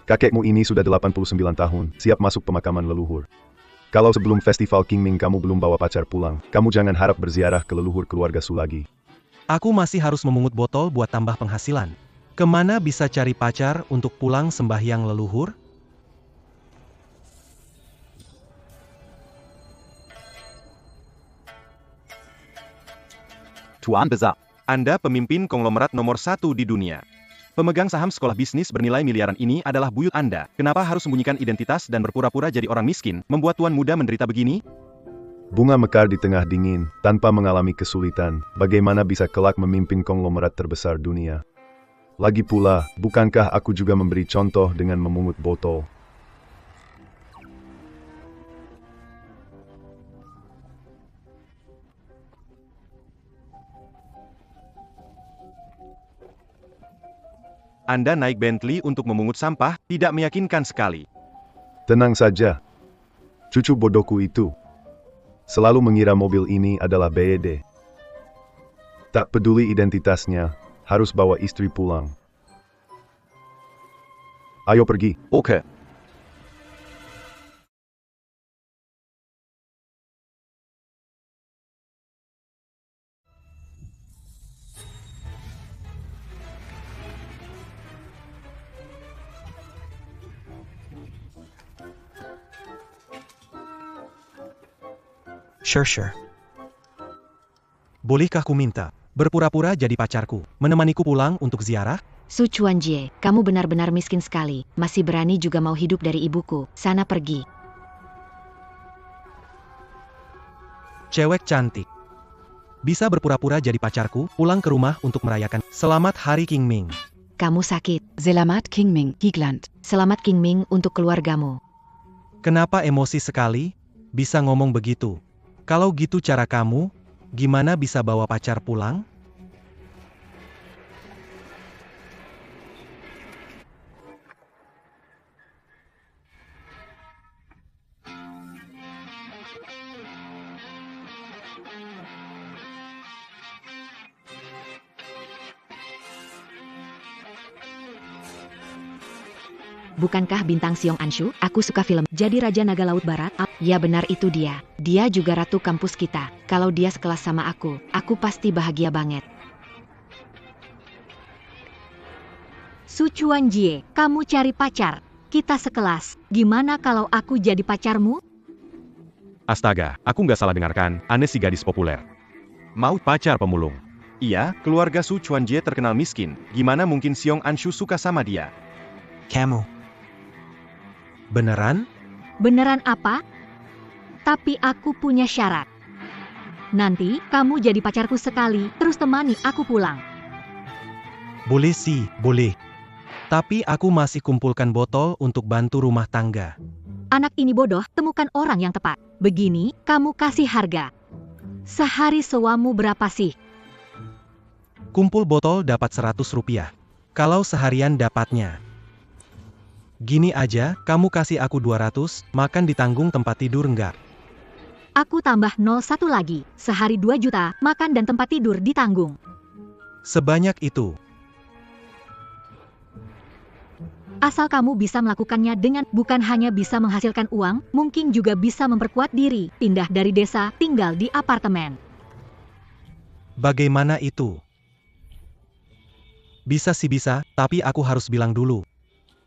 Kakekmu ini sudah 89 tahun, siap masuk pemakaman leluhur. Kalau sebelum festival Qingming kamu belum bawa pacar pulang, kamu jangan harap berziarah ke leluhur keluarga Su lagi. Aku masih harus memungut botol buat tambah penghasilan. Kemana bisa cari pacar untuk pulang sembahyang leluhur? Tuan Besar. Anda pemimpin konglomerat nomor 1 di dunia. Pemegang saham sekolah bisnis bernilai miliaran ini adalah buyut Anda. Kenapa harus sembunyikan identitas dan berpura-pura jadi orang miskin, membuat tuan muda menderita begini? Bunga mekar di tengah dingin, tanpa mengalami kesulitan. Bagaimana bisa kelak memimpin konglomerat terbesar dunia? Lagi pula, bukankah aku juga memberi contoh dengan memungut botol? Anda naik Bentley untuk memungut sampah, tidak meyakinkan sekali. Tenang saja. Cucu bodohku itu selalu mengira mobil ini adalah BED. Tak peduli identitasnya, harus bawa istri pulang. Ayo pergi. Oke. Sure. Bolehkah ku minta, berpura-pura jadi pacarku, menemaniku pulang untuk ziarah? Su Chuanjie, kamu benar-benar miskin sekali, masih berani juga mau hidup dari ibuku, sana pergi. Cewek cantik. Bisa berpura-pura jadi pacarku, pulang ke rumah untuk merayakan Selamat Hari Qingming. Kamu sakit. Selamat Qingming, Giglant. Selamat Qingming untuk keluargamu. Kenapa emosi sekali? Bisa ngomong begitu. Kalau gitu cara kamu, gimana bisa bawa pacar pulang? Bukankah bintang Xiong Anshu? Aku suka film Jadi Raja Naga Laut Barat. Ya benar itu dia. Dia juga ratu kampus kita. Kalau dia sekelas sama aku pasti bahagia banget. Su Chuanjie, kamu cari pacar. Kita sekelas. Gimana kalau aku jadi pacarmu? Astaga, aku nggak salah dengarkan, Anda si gadis populer. Mau pacar pemulung. Iya, keluarga Su Chuanjie terkenal miskin. Gimana mungkin Xiong Anshu suka sama dia? Kamu. Beneran? Beneran apa? Tapi aku punya syarat. Nanti kamu jadi pacarku sekali, terus temani aku pulang. Boleh sih, boleh. Tapi aku masih kumpulkan botol untuk bantu rumah tangga. Anak ini bodoh, temukan orang yang tepat. Begini, kamu kasih harga. Sehari sewamu berapa sih? Kumpul botol dapat 100 rupiah. Kalau seharian dapatnya. Gini aja, kamu kasih aku 200, makan ditanggung tempat tidur enggak? Aku tambah 01 lagi, sehari 2 juta, makan dan tempat tidur ditanggung. Sebanyak itu. Asal kamu bisa melakukannya dengan bukan hanya bisa menghasilkan uang, mungkin juga bisa memperkuat diri, pindah dari desa, tinggal di apartemen. Bagaimana itu? Bisa sih bisa, tapi aku harus bilang dulu.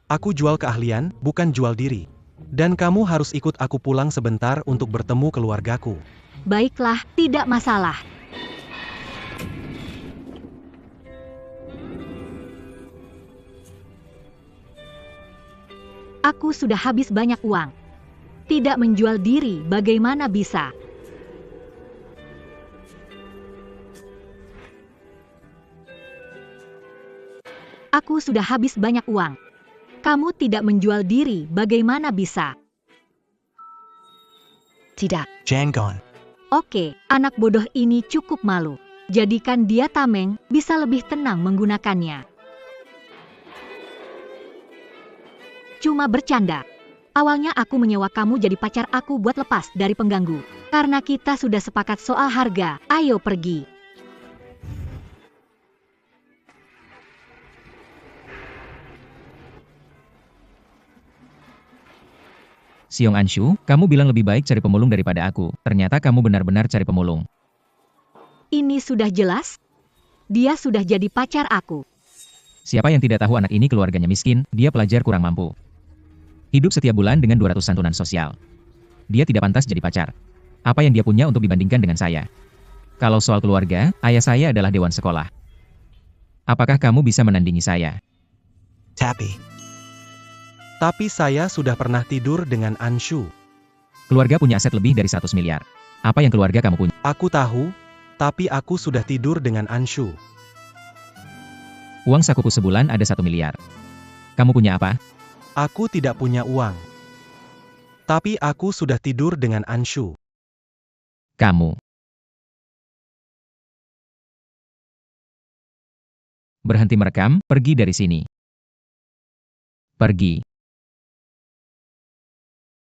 Aku jual keahlian, bukan jual diri. Dan kamu harus ikut aku pulang sebentar untuk bertemu keluargaku. Baiklah, tidak masalah. Aku sudah habis banyak uang. Tidak menjual diri, bagaimana bisa? Aku sudah habis banyak uang. Kamu tidak menjual diri, bagaimana bisa? Tidak. Janggon. Oke, anak bodoh ini cukup malu. Jadikan dia tameng, bisa lebih tenang menggunakannya. Cuma bercanda. Awalnya aku menyewa kamu jadi pacar aku buat lepas dari pengganggu. Karena kita sudah sepakat soal harga, ayo pergi. Seong Anshu, kamu bilang lebih baik cari pemulung daripada aku. Ternyata kamu benar-benar cari pemulung. Ini sudah jelas. Dia sudah jadi pacar aku. Siapa yang tidak tahu anak ini keluarganya miskin, dia pelajar kurang mampu. Hidup setiap bulan dengan 200 santunan sosial. Dia tidak pantas jadi pacar. Apa yang dia punya untuk dibandingkan dengan saya? Kalau soal keluarga, ayah saya adalah dewan sekolah. Apakah kamu bisa menandingi saya? Tapi saya sudah pernah tidur dengan Anshu. Keluarga punya aset lebih dari 100 miliar. Apa yang keluarga kamu punya? Aku tahu, tapi aku sudah tidur dengan Anshu. Uang sakuku sebulan ada 1 miliar. Kamu punya apa? Aku tidak punya uang. Tapi aku sudah tidur dengan Anshu. Kamu. Berhenti merekam, pergi dari sini. Pergi.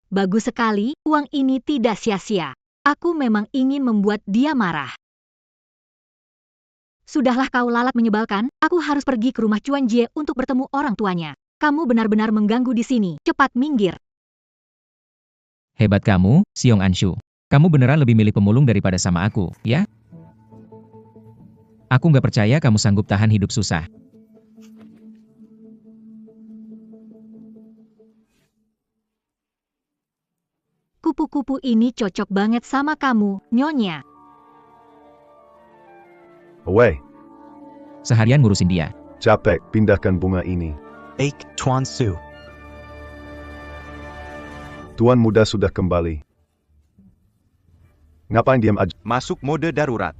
Bagus sekali, uang ini tidak sia-sia. Aku memang ingin membuat dia marah. Sudahlah kau lalat menyebalkan, aku harus pergi ke rumah Chuan Jie untuk bertemu orang tuanya. Kamu benar-benar mengganggu di sini, cepat minggir. Hebat kamu, Seong Anshu. Kamu beneran lebih milih pemulung daripada sama aku, ya? Aku nggak percaya kamu sanggup tahan hidup susah. Kupu-kupu ini cocok banget sama kamu, Nyonya. Away. Seharian ngurusin dia. Capek, pindahkan bunga ini. Tuan Su. Tuan muda sudah kembali. Ngapain diam aja? Masuk mode darurat.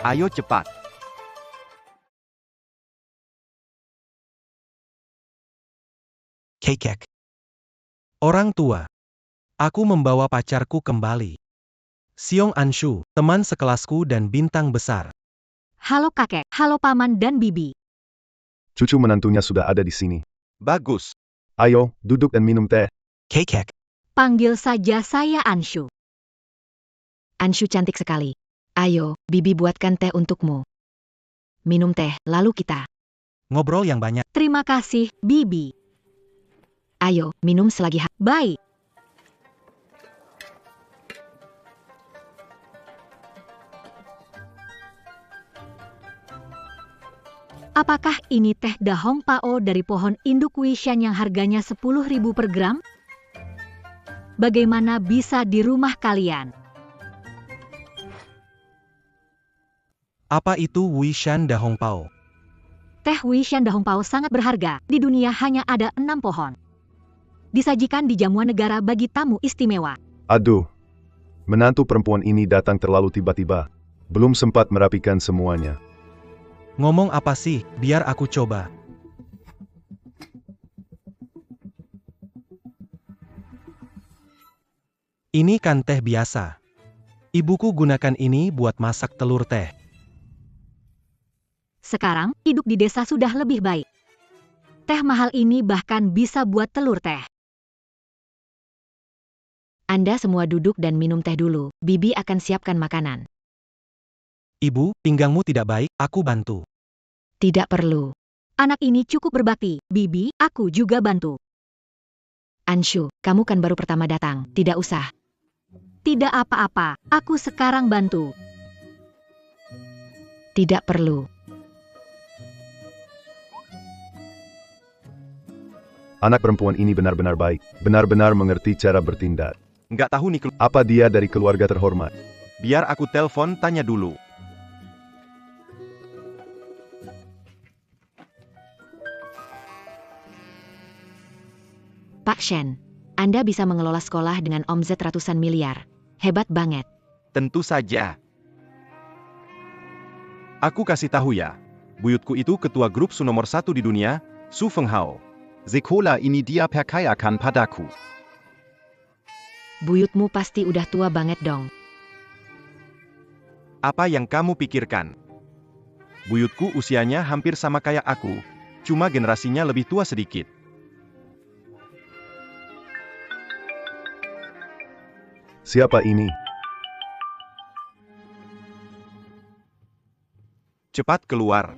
Ayo cepat. Kekek. Orang tua. Aku membawa pacarku kembali. Seong Anshu, teman sekelasku dan bintang besar. Halo kakek, halo paman dan bibi. Cucu menantunya sudah ada di sini. Bagus. Ayo, duduk dan minum teh. Kekek. Panggil saja saya Anshu. Anshu cantik sekali. Ayo, bibi buatkan teh untukmu. Minum teh, lalu kita. Ngobrol yang banyak. Terima kasih, bibi. Ayo, minum selagi Baik. Apakah ini teh dahong pao dari pohon induk Wishan yang harganya 10.000 per gram? Bagaimana bisa di rumah kalian? Apa itu Wishan Dahong Pao? Teh Wishan dahong pao sangat berharga, di dunia hanya ada 6 pohon. Disajikan di jamuan negara bagi tamu istimewa. Aduh. Menantu perempuan ini datang terlalu tiba-tiba. Belum sempat merapikan semuanya. Ngomong apa sih, biar aku coba. Ini kan teh biasa. Ibuku gunakan ini buat masak telur teh. Sekarang, hidup di desa sudah lebih baik. Teh mahal ini bahkan bisa buat telur teh. Anda semua duduk dan minum teh dulu, bibi akan siapkan makanan. Ibu, pinggangmu tidak baik, aku bantu. Tidak perlu. Anak ini cukup berbakti, bibi, aku juga bantu. Anshu, kamu kan baru pertama datang, tidak usah. Tidak apa-apa, aku sekarang bantu. Tidak perlu. Anak perempuan ini benar-benar baik. Benar-benar mengerti cara bertindak. Nggak tahu nih, Apa dia dari keluarga terhormat? biar aku telepon tanya dulu. Pak Shen, Anda bisa mengelola sekolah dengan omzet ratusan miliar. Hebat banget. Tentu saja. Aku kasih tahu ya. Buyutku itu ketua grup Su nomor 1 di dunia, Su Fenghao. Sekolah ini dia percayakan padaku. Buyutmu pasti udah tua banget dong. Apa yang kamu pikirkan? Buyutku usianya hampir sama kayak aku, cuma generasinya lebih tua sedikit. Siapa ini? Cepat keluar.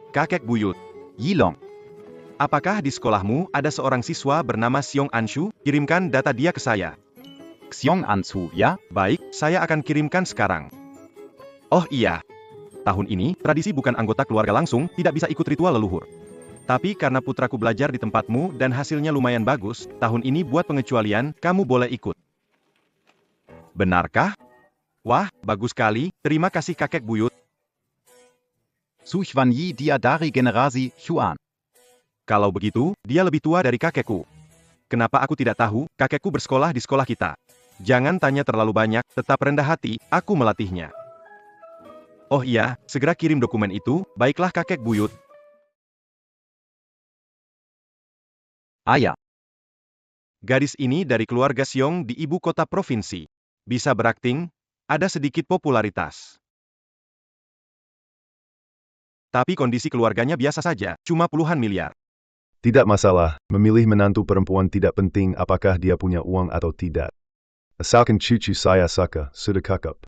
Kakek buyut. Yilong, Apakah di sekolahmu ada seorang siswa bernama Xiong Anshu? Kirimkan data dia ke saya. Xiong Ansu, ya? Baik, saya akan kirimkan sekarang. Oh iya. Tahun ini, tradisi bukan anggota keluarga langsung, tidak bisa ikut ritual leluhur. Tapi karena putraku belajar di tempatmu dan hasilnya lumayan bagus, tahun ini buat pengecualian, kamu boleh ikut. Benarkah? Wah, bagus sekali, terima kasih kakek buyut. Suchwan Yi dia dari generasi Xuan. Kalau begitu, dia lebih tua dari kakekku. Kenapa aku tidak tahu, kakekku bersekolah di sekolah kita. Jangan tanya terlalu banyak, tetap rendah hati, aku melatihnya. Oh iya, segera kirim dokumen itu, baiklah kakek buyut. Ayah, Gadis ini dari keluarga Xiong di ibu kota provinsi. Bisa berakting, ada sedikit popularitas. Tapi kondisi keluarganya biasa saja, cuma puluhan miliar. Tidak masalah, memilih menantu perempuan tidak penting apakah dia punya uang atau tidak. Asalkan cucu saya suka, sudah cakep.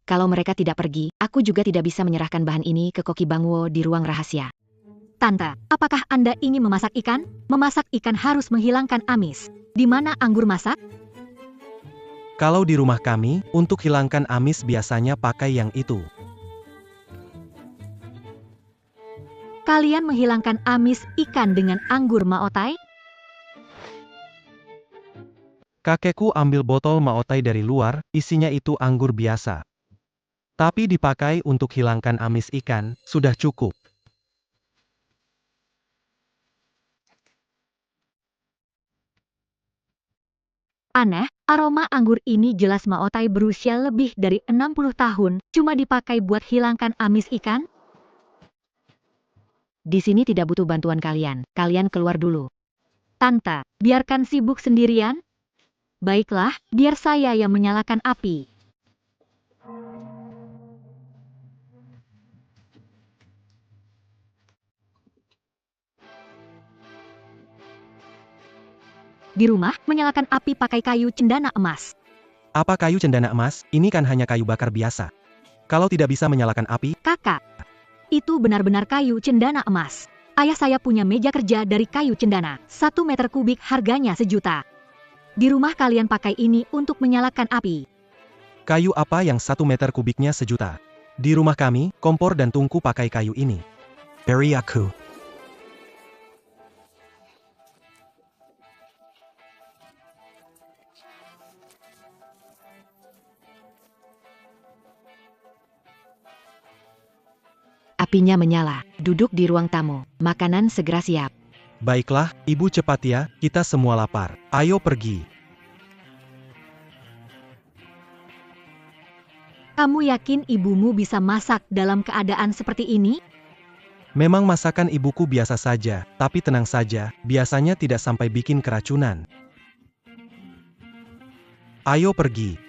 Kalau mereka tidak pergi, aku juga tidak bisa menyerahkan bahan ini ke Koki Bangwo di ruang rahasia. Tante, apakah Anda ingin memasak ikan? Memasak ikan harus menghilangkan amis. Di mana anggur masak? Kalau di rumah kami, untuk hilangkan amis biasanya pakai yang itu. Kalian menghilangkan amis ikan dengan anggur maotai? Kakekku ambil botol maotai dari luar, isinya itu anggur biasa. Tapi dipakai untuk hilangkan amis ikan, sudah cukup. Aneh, aroma anggur ini jelas maotai berusia lebih dari 60 tahun, cuma dipakai buat hilangkan amis ikan? Di sini tidak butuh bantuan kalian. Kalian keluar dulu. Tante, biarkan sibuk sendirian? Baiklah, biar saya yang menyalakan api. Di rumah, menyalakan api pakai kayu cendana emas. Apa kayu cendana emas? Ini kan hanya kayu bakar biasa. Kalau tidak bisa menyalakan api, Kakak, itu benar-benar kayu cendana emas. Ayah saya punya meja kerja dari kayu cendana. 1 meter kubik harganya 1 juta. Di rumah kalian pakai ini untuk menyalakan api. kayu apa yang 1 meter kubiknya 1 juta? Di rumah kami, kompor dan tungku pakai kayu ini. Beri aku. Apinya menyala. Duduk di ruang tamu. Makanan segera siap. Baiklah, ibu cepat ya, kita semua lapar. Ayo pergi. Kamu yakin ibumu bisa masak dalam keadaan seperti ini? Memang masakan ibuku biasa saja, tapi tenang saja, biasanya tidak sampai bikin keracunan. Ayo pergi.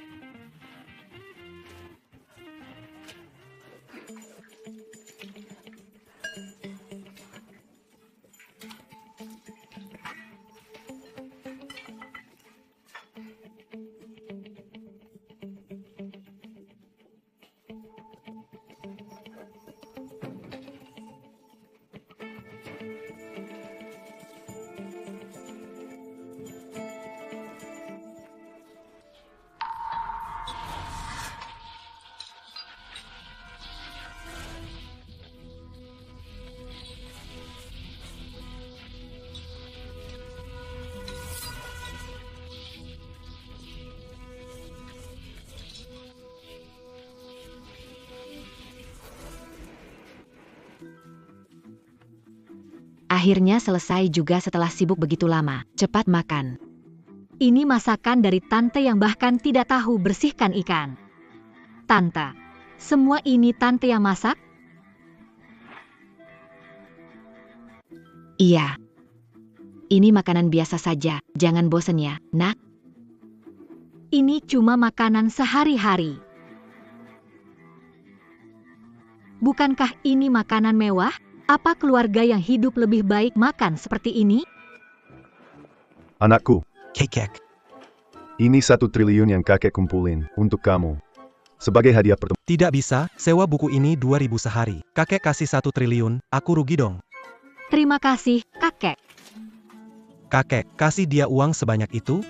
Akhirnya selesai juga setelah sibuk begitu lama. Cepat makan. Ini masakan dari tante yang bahkan tidak tahu bersihkan ikan. Tante, semua ini tante yang masak? Iya. Ini makanan biasa saja, jangan bosen ya, nak. Ini cuma makanan sehari-hari. Bukankah ini makanan mewah? Apa keluarga yang hidup lebih baik makan seperti ini? Anakku, Kekek. ini 1 triliun yang kakek kumpulin untuk kamu. Sebagai hadiah pertemuan. Tidak bisa, sewa buku ini 2.000 sehari. Kakek kasih 1 triliun, aku rugi dong. Terima kasih, kakek. Kakek, kasih dia uang sebanyak itu?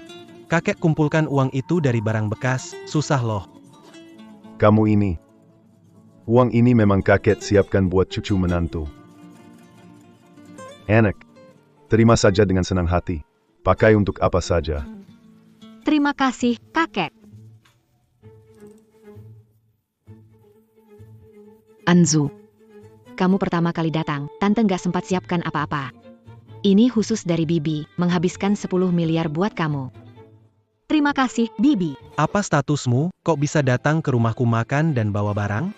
Kakek kumpulkan uang itu dari barang bekas, susah loh. Kamu ini. Uang ini memang kakek siapkan buat cucu menantu. Enak. Terima saja dengan senang hati. Pakai untuk apa saja. Terima kasih, kakek. Anzu. Kamu pertama kali datang, tante nggak sempat siapkan apa-apa. Ini khusus dari Bibi, menghabiskan 10 miliar buat kamu. Terima kasih, Bibi. Apa statusmu, kok bisa datang ke rumahku makan dan bawa barang?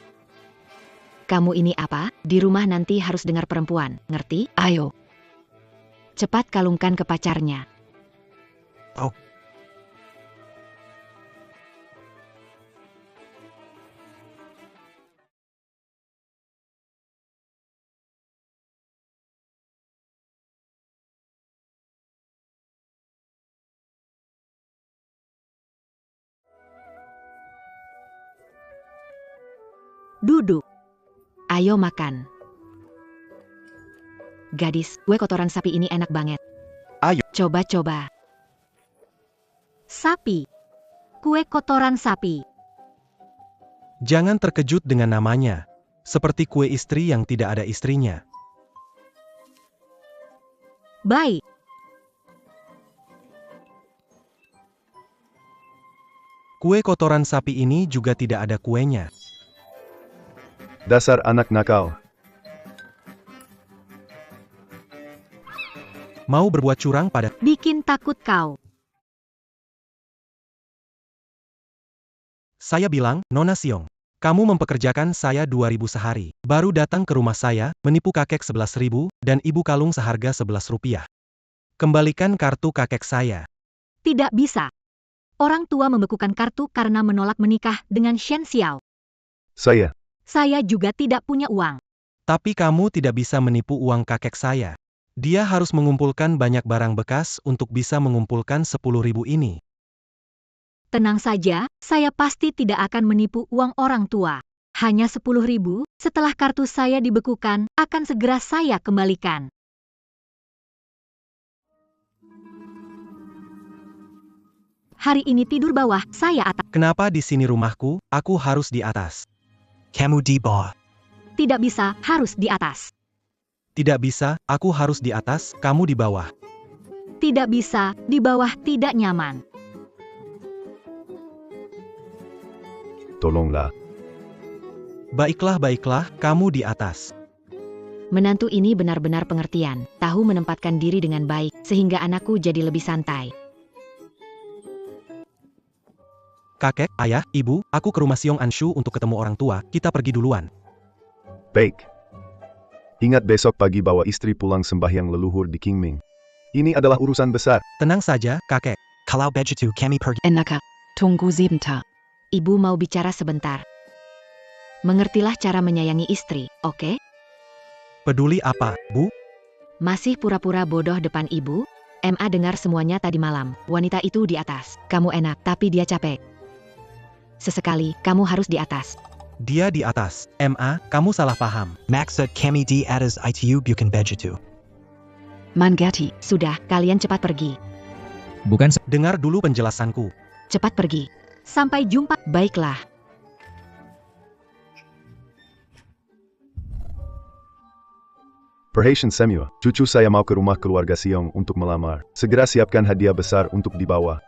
Kamu ini apa? Di rumah nanti harus dengar perempuan, ngerti? Ayo. Cepat kalungkan ke pacarnya. Oh. Duduk. Ayo makan. Gadis, kue kotoran sapi ini enak banget. Ayo. Coba-coba. Sapi. Kue kotoran sapi. Jangan terkejut dengan namanya. Seperti kue istri yang tidak ada istrinya. Baik. Kue kotoran sapi ini juga tidak ada kuenya. Dasar anak nakal. Mau berbuat curang pada... Bikin takut kau. Saya bilang, Nona Siong. Kamu mempekerjakan saya 2.000 sehari. Baru datang ke rumah saya, menipu kakek 11.000, dan ibu kalung seharga 11 rupiah. Kembalikan kartu kakek saya. Tidak bisa. Orang tua membekukan kartu karena menolak menikah dengan Shen Xiao. Saya juga tidak punya uang. Tapi kamu tidak bisa menipu uang kakek saya. Dia harus mengumpulkan banyak barang bekas untuk bisa mengumpulkan 10.000 ini. Tenang saja, saya pasti tidak akan menipu uang orang tua. Hanya 10.000, setelah kartu saya dibekukan, akan segera saya kembalikan. Hari ini tidur bawah, saya atas. Kenapa di sini rumahku, aku harus di atas? Kamu di bawah. Tidak bisa, harus di atas. Tidak bisa, aku harus di atas, kamu di bawah. Tidak bisa, di bawah tidak nyaman. Tolonglah. Baiklah, kamu di atas. Menantu ini benar-benar pengertian, tahu menempatkan diri dengan baik, sehingga anakku jadi lebih santai. Kakek, ayah, ibu, aku ke rumah Siong Anshu untuk ketemu orang tua, kita pergi duluan. Baik. Ingat besok pagi bawa istri pulang sembahyang leluhur di Qingming. Ini adalah urusan besar. Tenang saja, kakek. Kalau begitu kami pergi. Enaka, tunggu sebentar. Ibu mau bicara sebentar. Mengertilah cara menyayangi istri, oke? Peduli apa, Bu? Masih pura-pura bodoh depan ibu? MA dengar semuanya tadi malam, wanita itu di atas. Kamu enak, tapi dia capek. Sesekali, kamu harus di atas. Dia di atas. MA, kamu salah paham. Maksud kami di atas itu bukan begitu. Manggati, sudah, kalian cepat pergi. Bukan Dengar dulu penjelasanku. Cepat pergi. Sampai jumpa. Baiklah. Perhatian semua, cucu saya mau ke rumah keluarga Siong untuk melamar. Segera siapkan hadiah besar untuk dibawa.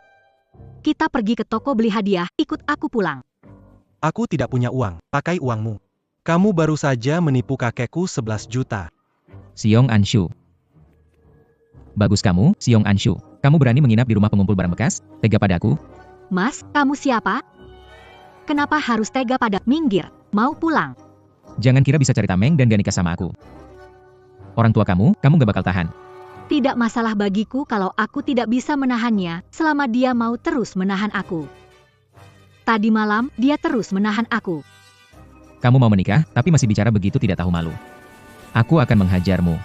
Kita pergi ke toko beli hadiah, ikut aku pulang. Aku tidak punya uang, pakai uangmu. Kamu baru saja menipu kakekku 11 juta. Siong Anshu. Bagus kamu, Siong Anshu. Kamu berani menginap di rumah pengumpul barang bekas? Tega padaku? Mas, kamu siapa? Kenapa harus tega pada minggir? Mau pulang? Jangan kira bisa cari tameng dan gak nikah sama aku. Orang tua kamu gak bakal tahan. Tidak masalah bagiku kalau aku tidak bisa menahannya, selama dia mau terus menahan aku. Tadi malam, dia terus menahan aku. Kamu mau menikah, tapi masih bicara begitu tidak tahu malu. Aku akan menghajarmu.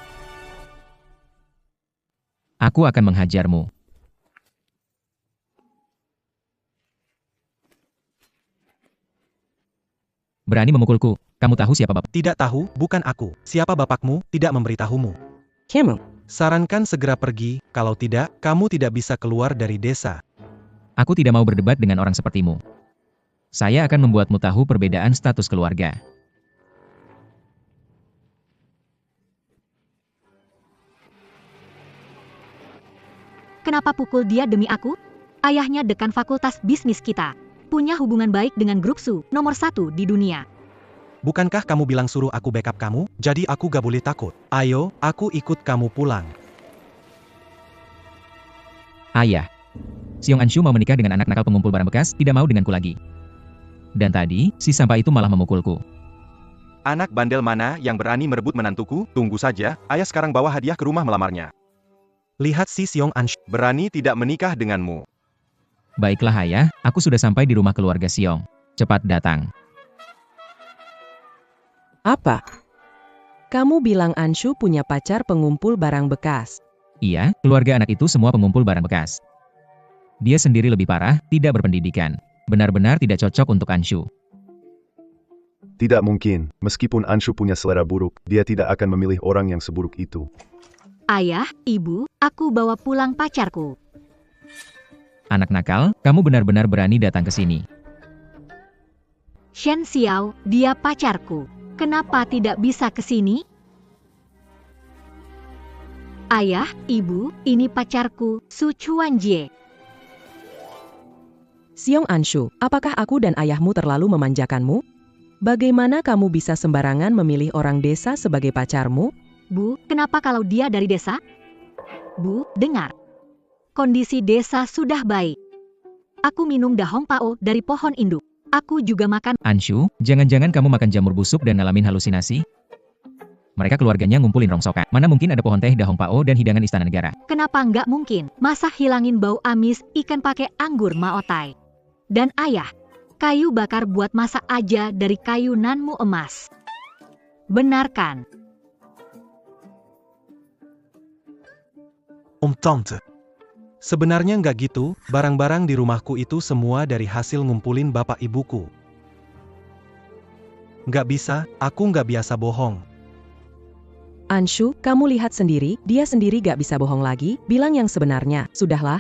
Aku akan menghajarmu. Berani memukulku. Kamu tahu siapa bapak? Tidak tahu, bukan aku. Siapa bapakmu, tidak memberitahumu. Kamu. Sarankan segera pergi, kalau tidak, kamu tidak bisa keluar dari desa. Aku tidak mau berdebat dengan orang sepertimu. Saya akan membuatmu tahu perbedaan status keluarga. Kenapa pukul dia demi aku? Ayahnya dekan fakultas bisnis kita. Punya hubungan baik dengan grup Su, nomor 1 di dunia. Bukankah kamu bilang suruh aku backup kamu? Jadi aku gak boleh takut. Ayo, aku ikut kamu pulang. Ayah. Xiong Anshu mau menikah dengan anak nakal pengumpul barang bekas, tidak mau denganku lagi. Dan tadi, si sampah itu malah memukulku. Anak bandel mana yang berani merebut menantuku? Tunggu saja, ayah sekarang bawa hadiah ke rumah melamarnya. Lihat si Xiong Anshu. Berani tidak menikah denganmu. Baiklah ayah, aku sudah sampai di rumah keluarga Xiong. Cepat datang. Apa? Kamu bilang Anshu punya pacar pengumpul barang bekas. Iya, keluarga anak itu semua pengumpul barang bekas. Dia sendiri lebih parah, tidak berpendidikan. Benar-benar tidak cocok untuk Anshu. Tidak mungkin, meskipun Anshu punya selera buruk, dia tidak akan memilih orang yang seburuk itu. Ayah, ibu, aku bawa pulang pacarku. Anak nakal, kamu benar-benar berani datang ke sini. Shen Xiao, dia pacarku. Kenapa tidak bisa ke sini? Ayah, ibu, ini pacarku, Su Chuanjie. Xiong Anshu, apakah aku dan ayahmu terlalu memanjakanmu? Bagaimana kamu bisa sembarangan memilih orang desa sebagai pacarmu? Bu, kenapa kalau dia dari desa? Bu, dengar. Kondisi desa sudah baik. Aku minum dahong pao dari pohon induk. Aku juga makan. Anshu, jangan-jangan kamu makan jamur busuk dan ngalamin halusinasi? Mereka keluarganya ngumpulin rongsokan. Mana mungkin ada pohon teh, dahong pao, dan hidangan istana negara. Kenapa nggak mungkin? Masa hilangin bau amis ikan pakai anggur maotai? Dan ayah, kayu bakar buat masak aja dari kayu nanmu emas. Benar kan? Tante. Sebenarnya nggak gitu, barang-barang di rumahku itu semua dari hasil ngumpulin bapak ibuku. Nggak bisa, aku nggak biasa bohong. Anshu, kamu lihat sendiri, dia sendiri gak bisa bohong lagi, bilang yang sebenarnya, sudahlah.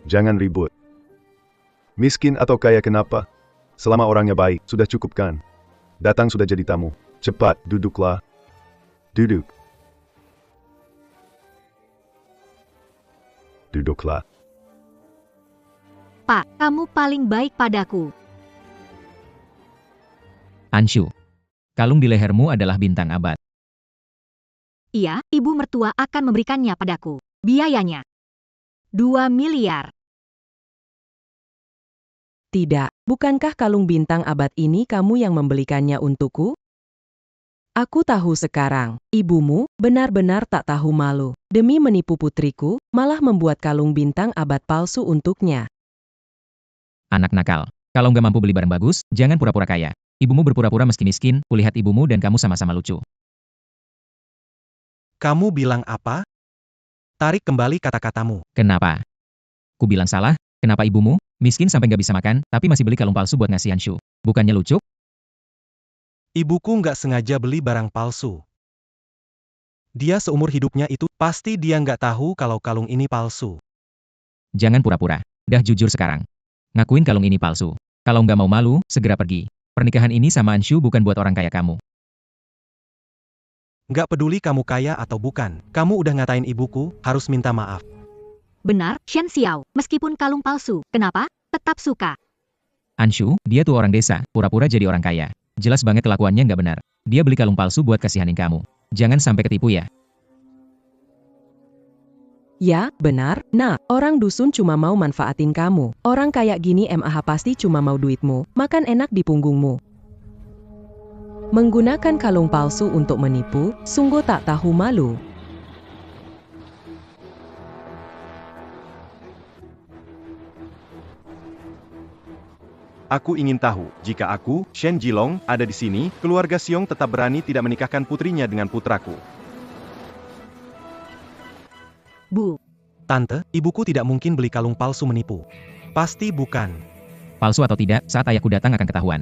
Jangan ribut. Miskin atau kaya kenapa? Selama orangnya baik, sudah cukup kan? Datang sudah jadi tamu. Cepat, duduklah. Duduk. Duduklah. Pak, kamu paling baik padaku. Anshu, kalung di lehermu adalah bintang abad. Iya, ibu mertua akan memberikannya padaku. Biayanya 2 miliar. Tidak, bukankah kalung bintang abad ini kamu yang membelikannya untukku? Aku tahu sekarang, ibumu benar-benar tak tahu malu. Demi menipu putriku, malah membuat kalung bintang abad palsu untuknya. Anak nakal, kalau nggak mampu beli barang bagus, jangan pura-pura kaya. Ibumu berpura-pura meski miskin, kulihat ibumu dan kamu sama-sama lucu. Kamu bilang apa? Tarik kembali kata-katamu. Kenapa? Ku bilang salah, kenapa ibumu miskin sampai nggak bisa makan, tapi masih beli kalung palsu buat ngasih Anshu? Bukannya lucu? Ibuku nggak sengaja beli barang palsu. Dia seumur hidupnya itu, pasti dia nggak tahu kalau kalung ini palsu. Jangan pura-pura. Dah jujur sekarang. Ngakuin kalung ini palsu. Kalau nggak mau malu, segera pergi. Pernikahan ini sama Anshu bukan buat orang kaya kamu. Nggak peduli kamu kaya atau bukan, kamu udah ngatain ibuku, harus minta maaf. Benar, Shen Xiao, meskipun kalung palsu, kenapa? Tetap suka. Anshu, dia tuh orang desa, pura-pura jadi orang kaya. Jelas banget kelakuannya nggak benar. Dia beli kalung palsu buat kasihanin kamu. Jangan sampai ketipu ya. Ya, benar. Nah, orang dusun cuma mau manfaatin kamu. Orang kayak gini MAH pasti cuma mau duitmu, makan enak di punggungmu. Menggunakan kalung palsu untuk menipu, sungguh tak tahu malu. Aku ingin tahu, jika aku, Shen Jilong, ada di sini, keluarga Xiong tetap berani tidak menikahkan putrinya dengan putraku. Bu, Tante, ibuku tidak mungkin beli kalung palsu menipu. Pasti bukan. Palsu atau tidak, saat ayahku datang akan ketahuan.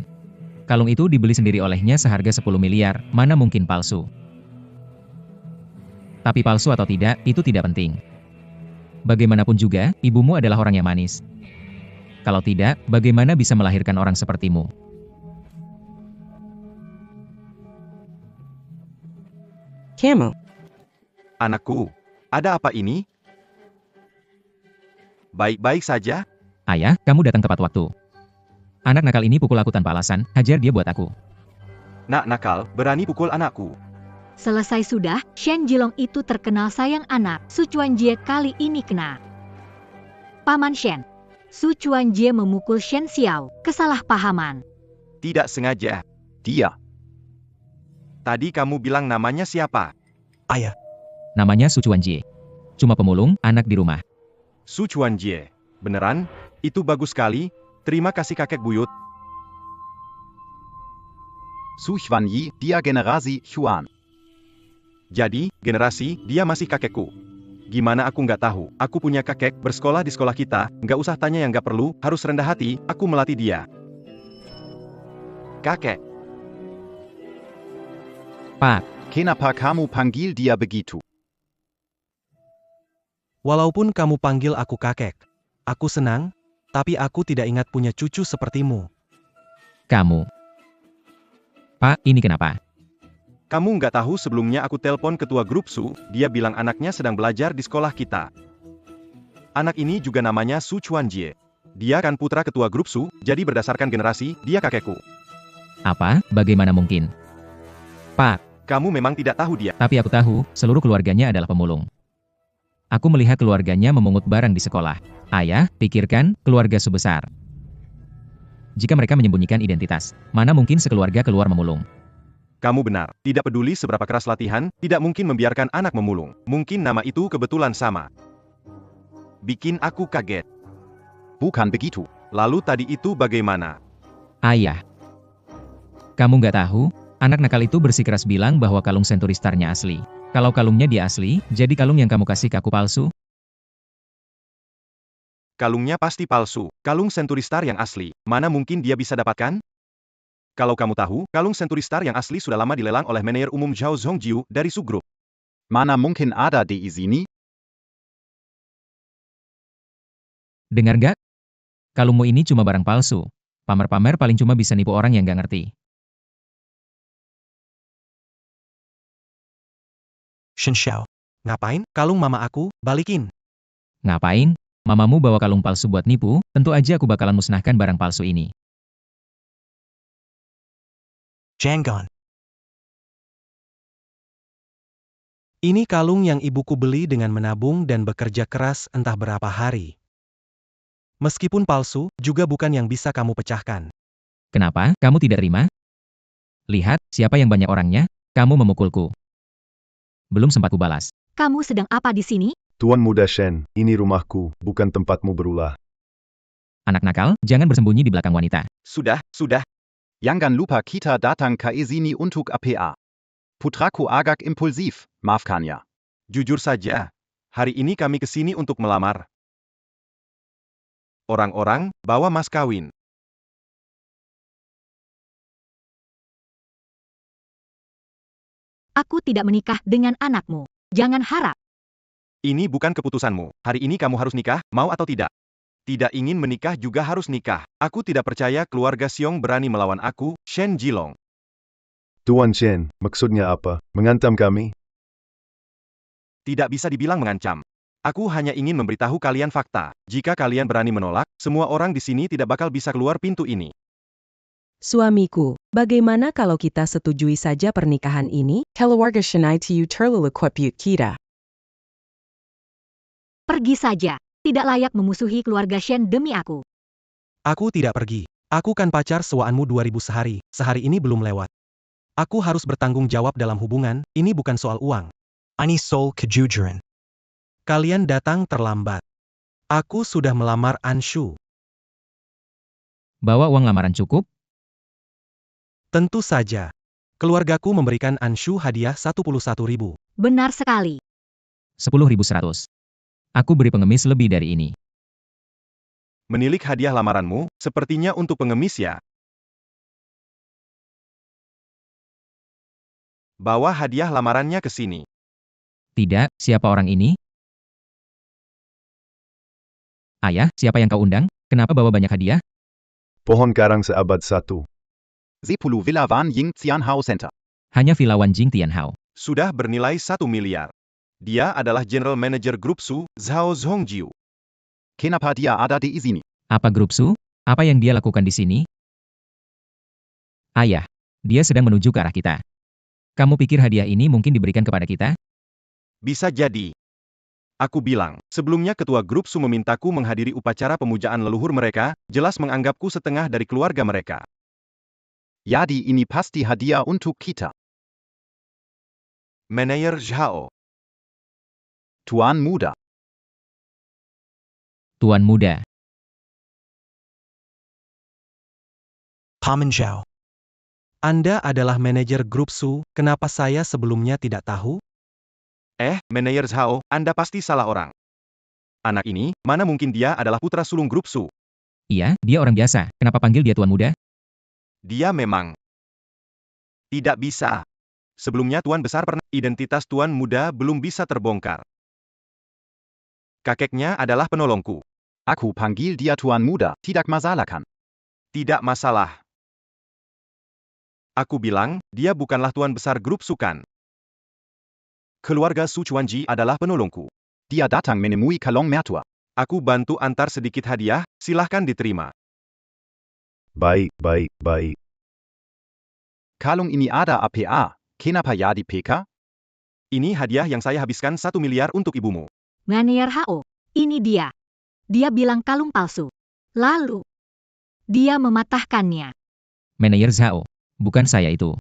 Kalung itu dibeli sendiri olehnya seharga 10 miliar, mana mungkin palsu. Tapi palsu atau tidak, itu tidak penting. Bagaimanapun juga, ibumu adalah orang yang manis. Kalau tidak, bagaimana bisa melahirkan orang sepertimu? Kamu, Anakku, ada apa ini? Baik-baik saja? Ayah, kamu datang tepat waktu. Anak nakal ini pukul aku tanpa alasan, hajar dia buat aku. Nak nakal, berani pukul anakku. selesai sudah, Shen Jilong itu terkenal sayang anak. Su Chuanjie kali ini kena. Paman Shen, Su Chuanjie memukul Shen Xiao, kesalahpahaman. Tidak sengaja. Dia. Tadi kamu bilang namanya siapa? Ayah. Namanya Su Chuanjie. Cuma pemulung, anak di rumah. Su Chuanjie. Beneran? Itu bagus sekali. Terima kasih kakek buyut. Su Xuanyi, dia generasi Xuan. Jadi, generasi, dia masih kakekku. Gimana aku nggak tahu? Aku punya kakek, bersekolah di sekolah kita, nggak usah tanya yang nggak perlu, harus rendah hati, aku melatih dia. Kakek. Pak, Kenapa kamu panggil dia begitu? Walaupun kamu panggil aku kakek, aku senang, tapi aku tidak ingat punya cucu sepertimu. kamu. Pak, ini kenapa? Kamu nggak tahu sebelumnya aku telepon ketua grup Su, dia bilang anaknya sedang belajar di sekolah kita. Anak ini juga namanya Su Chuanjie. Dia kan putra ketua grup Su, jadi berdasarkan generasi, dia kakekku. Apa? Bagaimana mungkin? Pak, Kamu memang tidak tahu dia. tapi aku tahu, seluruh keluarganya adalah pemulung. Aku melihat keluarganya memungut barang di sekolah. Ayah, pikirkan, keluarga sebesar. Jika mereka menyembunyikan identitas, mana mungkin sekeluarga keluar memulung? Kamu benar, tidak peduli seberapa keras latihan, tidak mungkin membiarkan anak memulung. Mungkin nama itu kebetulan sama. Bikin aku kaget. Bukan begitu. Lalu tadi itu bagaimana? Ayah. Kamu nggak tahu? Anak nakal itu bersikeras bilang bahwa kalung Century Star-nya asli. Kalau kalungnya dia asli, jadi kalung yang kamu kasih ke aku palsu? Kalungnya pasti palsu. Kalung Century Star yang asli, mana mungkin dia bisa dapatkan? Kalau kamu tahu, kalung Century Star yang asli sudah lama dilelang oleh manajer umum Zhao Zhongjiu dari Su Group. Mana mungkin ada di sini? Dengar nggak? Kalungmu ini cuma barang palsu. Pamer-pamer paling cuma bisa nipu orang yang nggak ngerti. Shen Xiao. Ngapain? Kalung mama aku, balikin. Ngapain? Mamamu bawa kalung palsu buat nipu, tentu aja aku bakalan musnahkan barang palsu ini. Jangan. Ini kalung yang ibuku beli dengan menabung dan bekerja keras entah berapa hari. Meskipun palsu, juga bukan yang bisa kamu pecahkan. Kenapa? Kamu tidak terima? Lihat, siapa yang banyak orangnya? Kamu memukulku. Belum sempat kubalas. Kamu sedang apa di sini? Tuan Muda Shen, ini rumahku, bukan tempatmu berulah. Anak nakal, jangan bersembunyi di belakang wanita. Sudah. Jangan lupa kita datang ke sini untuk APA. Putraku agak impulsif, maafkan ya. Jujur saja, hari ini kami ke sini untuk melamar. Orang-orang, bawa mas kawin. Aku tidak menikah dengan anakmu. Jangan harap. Ini bukan keputusanmu. Hari ini kamu harus nikah, mau atau tidak. Tidak ingin menikah juga harus nikah. Aku tidak percaya keluarga Xiong berani melawan aku, Shen Jilong. Tuan Shen, maksudnya apa? Mengancam kami? Tidak bisa dibilang mengancam. Aku hanya ingin memberitahu kalian fakta. Jika kalian berani menolak, semua orang di sini tidak bakal bisa keluar pintu ini. Suamiku, bagaimana kalau kita setujui saja pernikahan ini? Keluarga Shen itu terlalu kuat kita. Pergi saja. Tidak layak memusuhi keluarga Shen demi aku. Aku tidak pergi. Aku kan pacar sewaanmu 2000 sehari. Sehari ini belum lewat. Aku harus bertanggung jawab dalam hubungan, ini bukan soal uang. Ini soal kejujuran. Kalian datang terlambat. Aku sudah melamar Anshu. Bawa uang lamaran cukup? Tentu saja. Keluargaku memberikan Anshu hadiah 11.000. Benar sekali. 10.100. Aku beri pengemis lebih dari ini. Menilik hadiah lamaranmu, sepertinya untuk pengemis ya. Bawa hadiah lamarannya ke sini. Tidak, siapa orang ini? Ayah, siapa yang kau undang? Kenapa bawa banyak hadiah? Pohon karang seabad 1. Sepulu Villa Wan Ying Xianhao Center. Hanya Villa Wan Jing Tianhao. Sudah bernilai 1 miliar. Dia adalah General Manager Grup Su, Zhao Zhongjiu. Kenapa dia ada di sini? Apa grup Su? Apa yang dia lakukan di sini? Ayah, dia sedang menuju ke arah kita. Kamu pikir hadiah ini mungkin diberikan kepada kita? Bisa jadi. Aku bilang, sebelumnya ketua grup Su memintaku menghadiri upacara pemujaan leluhur mereka, jelas menganggapku setengah dari keluarga mereka. Jadi ini pasti hadiah untuk kita. Manajer Zhao. Tuan muda. Tuan muda. Paman Zhao. Anda adalah manajer grup Su, kenapa saya sebelumnya tidak tahu? Manajer Zhao, Anda pasti salah orang. Anak ini, mana mungkin dia adalah putra sulung grup Su. Iya, dia orang biasa. Kenapa panggil dia tuan muda? Dia memang tidak bisa. Sebelumnya Tuan Besar pernah, identitas Tuan Muda belum bisa terbongkar. Kakeknya adalah penolongku. Aku panggil dia tuan muda, tidak masalah kan? Tidak masalah. Aku bilang, dia bukanlah Tuan Besar grup Su kan. Keluarga Su Chuanji adalah penolongku. Dia datang menemui kalong mertua. Aku bantu antar sedikit hadiah, silahkan diterima. Baik, baik, baik. Kalung ini ada APA. Kenapa ya di PK? Ini hadiah yang saya habiskan 1 miliar untuk ibumu. Manajer Hao, ini dia. Dia bilang kalung palsu. Lalu, dia mematahkannya. Manajer Zhao. Bukan saya itu.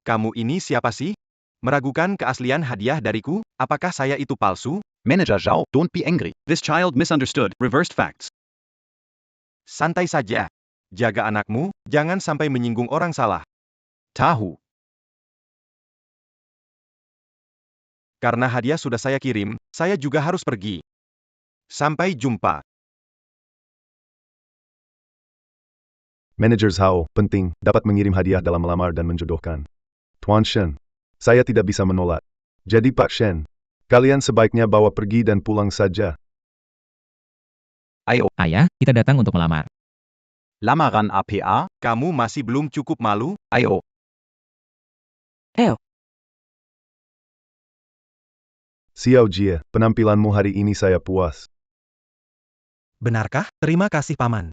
Kamu ini siapa sih? Meragukan keaslian hadiah dariku, apakah saya itu palsu? Manager Zhao, don't be angry. This child misunderstood, reversed facts. Santai saja. Jaga anakmu, jangan sampai menyinggung orang salah. Tahu. Karena hadiah sudah saya kirim, saya juga harus pergi. Sampai jumpa. Manajer Zhao, penting, dapat mengirim hadiah dalam melamar dan menjodohkan. Tuan Shen, saya tidak bisa menolak. Jadi Pak Shen, kalian sebaiknya bawa pergi dan pulang saja. Ayo, Ayah, kita datang untuk melamar. lamaran APA. Kamu masih belum cukup malu? Ayo. Xiao Jie, penampilanmu hari ini saya puas. Benarkah? Terima kasih Paman.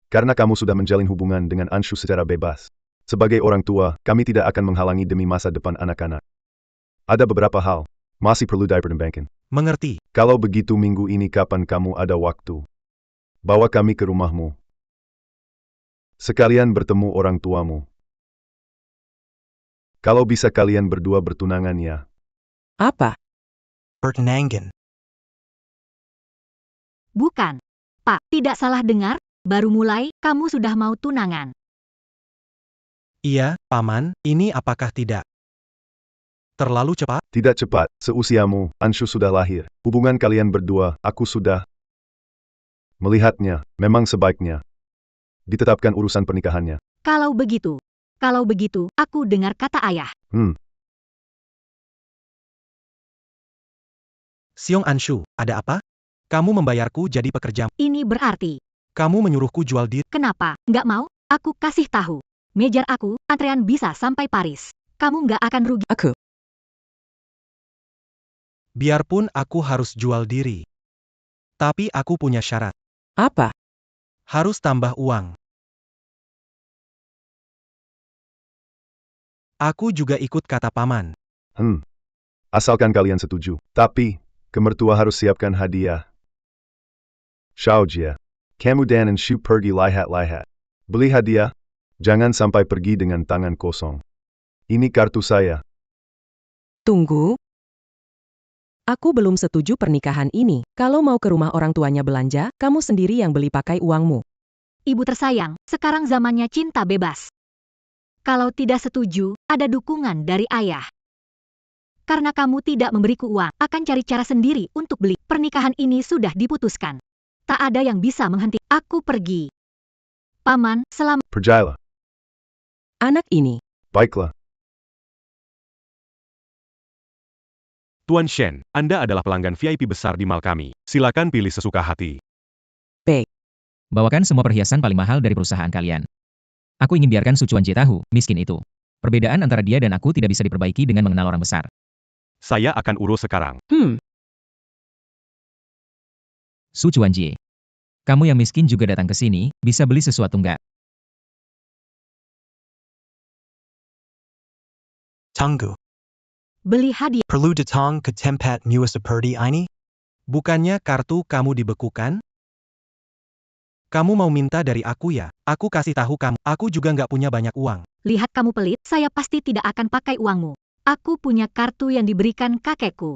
Karena kamu sudah menjalin hubungan dengan Anshu secara bebas. Sebagai orang tua, kami tidak akan menghalangi demi masa depan anak-anak. Ada beberapa hal, masih perlu dipertimbangkan. Mengerti. Kalau begitu minggu ini kapan kamu ada waktu? Bawa kami ke rumahmu. Sekalian bertemu orang tuamu. Kalau bisa kalian berdua bertunangan ya. Apa? Bertunangan. Bukan. Pak, tidak salah dengar, baru mulai, kamu sudah mau tunangan. Iya, Paman, ini apakah tidak terlalu cepat? Tidak cepat, seusiamu, Anshu sudah lahir. Hubungan kalian berdua, aku sudah melihatnya, memang sebaiknya ditetapkan urusan pernikahannya. Kalau begitu, aku dengar kata ayah. Siong Anshu, ada apa? Kamu membayarku jadi pekerja. Ini berarti, Kamu menyuruhku jual diri. kenapa, nggak mau? Aku kasih tahu. Mejar aku, antrean bisa sampai Paris. Kamu nggak akan rugi. Aku. Biarpun aku harus jual diri. Tapi aku punya syarat. Apa? Harus tambah uang. Aku juga ikut kata Paman. Asalkan kalian setuju. Tapi, kemertua harus siapkan hadiah. Xiao Jie, kamu dan Anshu pergi lihat-lihat. Beli hadiah. Jangan sampai pergi dengan tangan kosong. Ini kartu saya. Tunggu. Aku belum setuju pernikahan ini. Kalau mau ke rumah orang tuanya belanja, kamu sendiri yang beli pakai uangmu. ibu tersayang, sekarang zamannya cinta bebas. Kalau tidak setuju, ada dukungan dari ayah. Karena kamu tidak memberiku uang, akan cari cara sendiri untuk beli. Pernikahan ini sudah diputuskan. Tak ada yang bisa menghentikan. Aku pergi. Paman, selamat. Pergilah. Anak ini, Baiklah. Tuan Shen, Anda adalah pelanggan VIP besar di mall kami. Silakan pilih sesuka hati. Bawakan semua perhiasan paling mahal dari perusahaan kalian. Aku ingin biarkan Su Chuanjie tahu, miskin itu. Perbedaan antara dia dan aku tidak bisa diperbaiki dengan mengenal orang besar. Saya akan urus sekarang. Su Chuanjie. Kamu yang miskin juga datang ke sini, bisa beli sesuatu nggak? Tunggu. Beli hadiah. Perlu datang ke tempat mua seperti ini? Bukannya kartu kamu dibekukan? Kamu mau minta dari aku ya? Aku kasih tahu kamu, aku juga nggak punya banyak uang. Lihat kamu pelit, saya pasti tidak akan pakai uangmu. Aku punya kartu yang diberikan kakekku.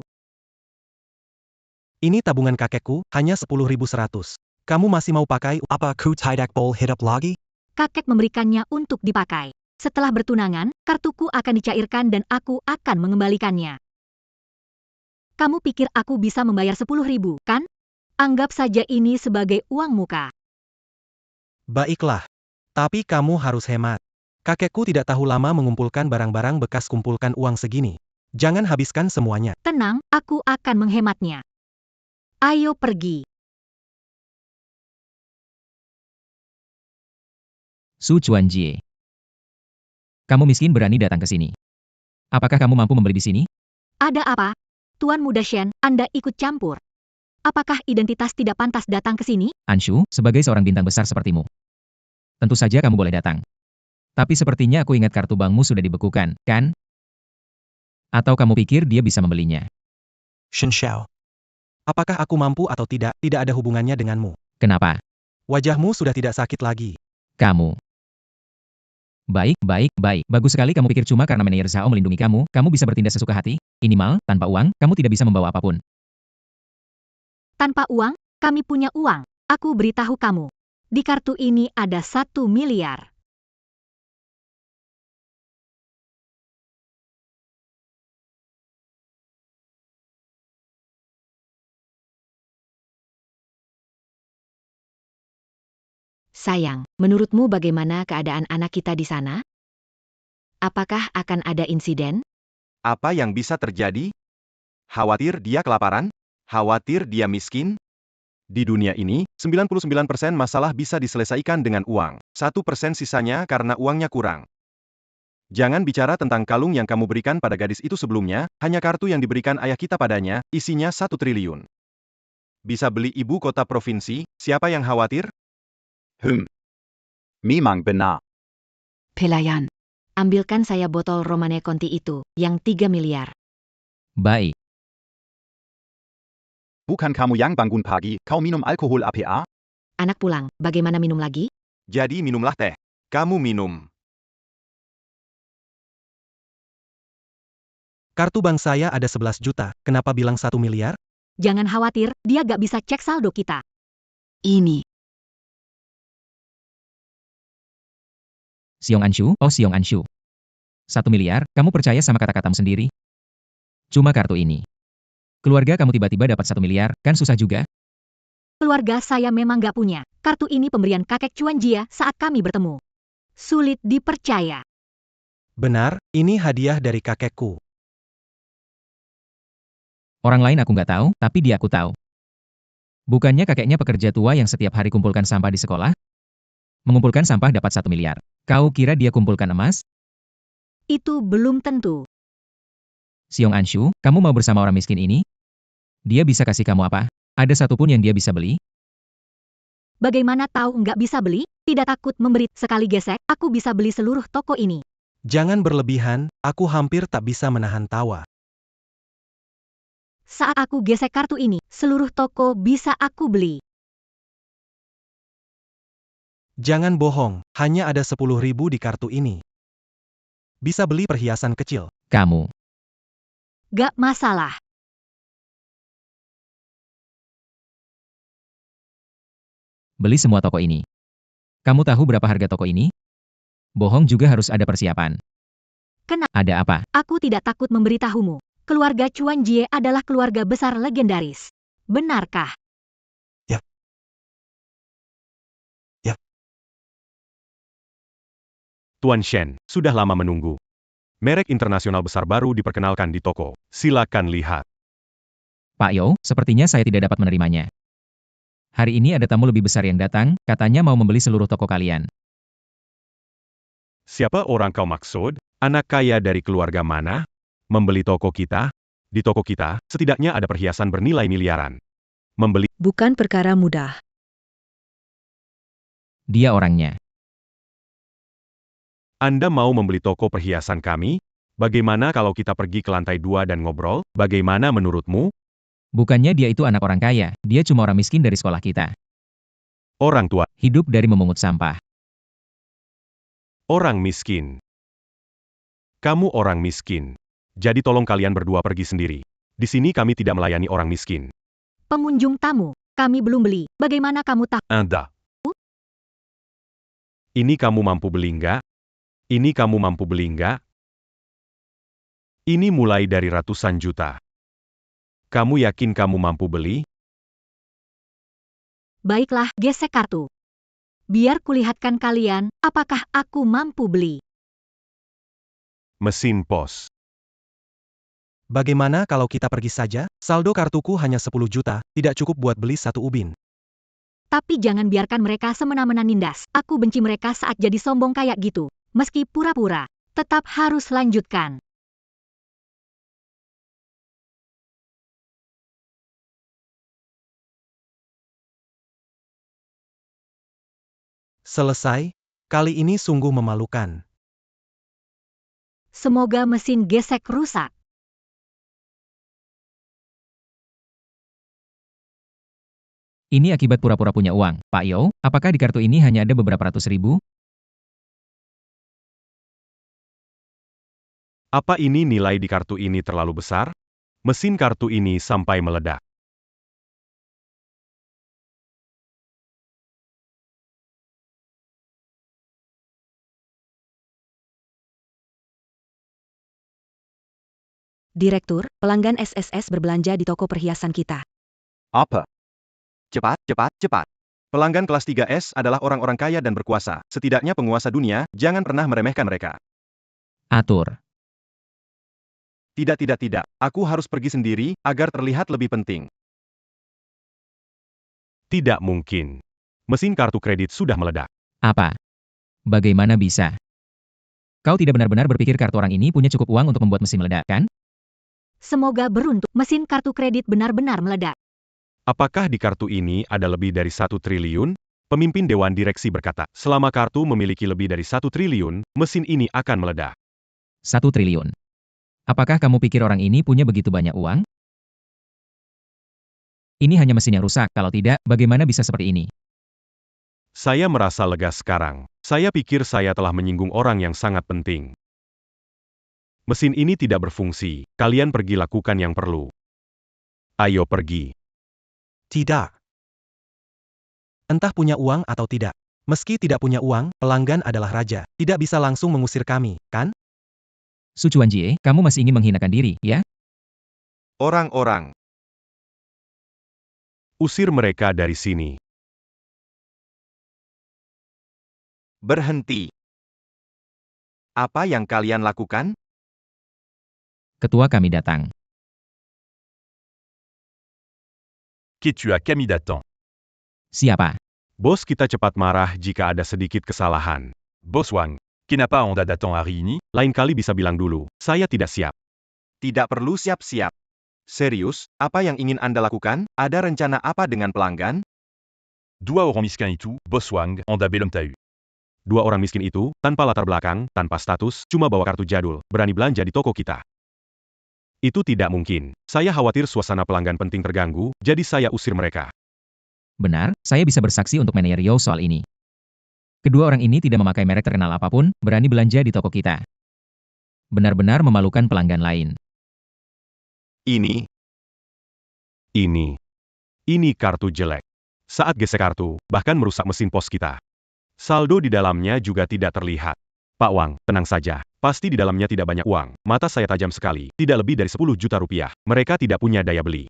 Ini tabungan kakekku, hanya 10.100. Kamu masih mau pakai? Apa aku tidak boleh hidup lagi? Kakek memberikannya untuk dipakai. Setelah bertunangan, kartuku akan dicairkan dan aku akan mengembalikannya. Kamu pikir aku bisa membayar 10.000, kan? Anggap saja ini sebagai uang muka. Baiklah. Tapi kamu harus hemat. Kakekku tidak tahu lama mengumpulkan barang-barang bekas kumpulkan uang segini. Jangan habiskan semuanya. Tenang, aku akan menghematnya. Ayo pergi. Su Chuanjie. Kamu miskin berani datang ke sini. Apakah kamu mampu membeli di sini? Ada apa? Tuan Muda Shen, Anda ikut campur. Apakah identitas tidak pantas datang ke sini? Anshu, sebagai seorang bintang besar sepertimu. Tentu saja kamu boleh datang. Tapi sepertinya aku ingat kartu bankmu sudah dibekukan, kan? Atau kamu pikir dia bisa membelinya? Shen Xiao. Apakah aku mampu atau tidak ada hubungannya denganmu. Kenapa? Wajahmu sudah tidak sakit lagi. Kamu. Baik. Bagus sekali kamu pikir cuma karena manajer Zhao melindungi kamu bisa bertindak sesuka hati? Ini mal, tanpa uang, kamu tidak bisa membawa apapun. Tanpa uang, kami punya uang. Aku beritahu kamu. Di kartu ini ada 1 miliar. Sayang, menurutmu bagaimana keadaan anak kita di sana? Apakah akan ada insiden? Apa yang bisa terjadi? Khawatir dia kelaparan? Khawatir dia miskin? Di dunia ini, 99% masalah bisa diselesaikan dengan uang. 1% sisanya karena uangnya kurang. Jangan bicara tentang kalung yang kamu berikan pada gadis itu sebelumnya, hanya kartu yang diberikan ayah kita padanya, isinya 1 triliun. Bisa beli ibu kota provinsi, siapa yang khawatir? Memang benar. Pelayan. Ambilkan saya botol Romane Conti itu, yang 3 miliar. Baik. Bukan kamu yang bangun pagi, kau minum alkohol APA? Anak pulang, bagaimana minum lagi? Jadi minumlah teh. Kamu minum. Kartu bank saya ada 11 juta, kenapa bilang 1 miliar? Jangan khawatir, dia gak bisa cek saldo kita. Ini. Xiong Anshu, oh Xiong Anshu. 1 miliar, kamu percaya sama kata-katamu sendiri? Cuma kartu ini. Keluarga kamu tiba-tiba dapat 1 miliar, kan susah juga? Keluarga saya memang gak punya. Kartu ini pemberian kakek Chuanjie saat kami bertemu. Sulit dipercaya. Benar, ini hadiah dari kakekku. Orang lain aku nggak tahu, tapi dia aku tahu. Bukannya kakeknya pekerja tua yang setiap hari kumpulkan sampah di sekolah? Mengumpulkan sampah dapat 1 miliar. Kau kira dia kumpulkan emas? Itu belum tentu. Xiong Anshu, kamu mau bersama orang miskin ini? Dia bisa kasih kamu apa? Ada satupun yang dia bisa beli? Bagaimana tahu nggak bisa beli? Tidak takut memberi, sekali gesek, aku bisa beli seluruh toko ini. Jangan berlebihan, aku hampir tak bisa menahan tawa. Saat aku gesek kartu ini, seluruh toko bisa aku beli. Jangan bohong, hanya ada 10.000 di kartu ini. Bisa beli perhiasan kecil. Kamu. Gak masalah. Beli semua toko ini. Kamu tahu berapa harga toko ini? Bohong juga harus ada persiapan. Ada apa? Aku tidak takut memberitahumu. Keluarga Chuan Jie adalah keluarga besar legendaris. Benarkah? Tuan Shen, sudah lama menunggu. Merek internasional besar baru diperkenalkan di toko. Silakan lihat. Pak Yo, sepertinya saya tidak dapat menerimanya. Hari ini ada tamu lebih besar yang datang, katanya mau membeli seluruh toko kalian. Siapa orang kau maksud? Anak kaya dari keluarga mana? Membeli toko kita? Di toko kita, setidaknya ada perhiasan bernilai miliaran. Membeli Bukan perkara mudah. Dia orangnya. Anda mau membeli toko perhiasan kami? Bagaimana kalau kita pergi ke lantai 2 dan ngobrol? Bagaimana menurutmu? Bukannya dia itu anak orang kaya, dia cuma orang miskin dari sekolah kita. Orang tua, Hidup dari memungut sampah. orang miskin. Kamu orang miskin. Jadi tolong kalian berdua pergi sendiri. Di sini kami tidak melayani orang miskin. Pengunjung tamu, kami belum beli. Bagaimana kamu tahu? Anda. Ini kamu mampu beli nggak? Ini kamu mampu beli nggak? Ini mulai dari ratusan juta. Kamu yakin kamu mampu beli? Baiklah, gesek kartu. Biar kulihatkan kalian, apakah aku mampu beli. Mesin pos. Bagaimana kalau kita pergi saja? Saldo kartuku hanya 10 juta, tidak cukup buat beli satu ubin. Tapi jangan biarkan mereka semena-mena nindas. Aku benci mereka saat jadi sombong kayak gitu. Meski pura-pura, tetap harus lanjutkan. Selesai? Kali ini sungguh memalukan. Semoga mesin gesek rusak. Ini akibat pura-pura punya uang. Pak Yo, apakah di kartu ini hanya ada beberapa ratus ribu? Apa ini nilai di kartu ini terlalu besar? Mesin kartu ini sampai meledak. Direktur, pelanggan SSS berbelanja di toko perhiasan kita. Apa? Cepat, cepat, cepat. Pelanggan kelas 3S adalah orang-orang kaya dan berkuasa. Setidaknya penguasa dunia, jangan pernah meremehkan mereka. Atur. Tidak, tidak, tidak. Aku harus pergi sendiri, agar terlihat lebih penting. Tidak mungkin. Mesin kartu kredit sudah meledak. Apa? Bagaimana bisa? Kau tidak benar-benar berpikir kartu orang ini punya cukup uang untuk membuat mesin meledak, kan? Semoga beruntung mesin kartu kredit benar-benar meledak. Apakah di kartu ini ada lebih dari 1 triliun? Pemimpin Dewan Direksi berkata, selama kartu memiliki lebih dari 1 triliun, mesin ini akan meledak. 1 triliun. Apakah kamu pikir orang ini punya begitu banyak uang? Ini hanya mesin yang rusak, kalau tidak, bagaimana bisa seperti ini? Saya merasa lega sekarang. Saya pikir saya telah menyinggung orang yang sangat penting. Mesin ini tidak berfungsi. Kalian pergi lakukan yang perlu. Ayo pergi. Tidak. Entah punya uang atau tidak. Meski tidak punya uang, pelanggan adalah raja. Tidak bisa langsung mengusir kami, kan? Su Chuanjie, kamu masih ingin menghinakan diri, ya? Orang-orang. Usir mereka dari sini. Berhenti. Apa yang kalian lakukan? Ketua kami datang. Qui tua kami datang. Siapa? Bos kita cepat marah jika ada sedikit kesalahan. Bos Wang, qui n'a pas onda datang hari ini? Lain kali bisa bilang dulu, saya tidak siap. Tidak perlu siap-siap. Serius, apa yang ingin Anda lakukan? Ada rencana apa dengan pelanggan? Dua orang miskin itu, Bos Wang, onda belum tahu. Dua orang miskin itu, tanpa latar belakang, tanpa status, cuma bawa kartu jadul, berani belanja di toko kita. Itu tidak mungkin. Saya khawatir suasana pelanggan penting terganggu, jadi saya usir mereka. Benar, saya bisa bersaksi untuk manajer Yo soal ini. Kedua orang ini tidak memakai merek terkenal apapun, berani belanja di toko kita. Benar-benar memalukan pelanggan lain. Ini kartu jelek. Saat gesek kartu, bahkan merusak mesin pos kita. Saldo di dalamnya juga tidak terlihat. Pak Wang, tenang saja. Pasti di dalamnya tidak banyak uang. Mata saya tajam sekali. Tidak lebih dari 10 juta rupiah. Mereka tidak punya daya beli.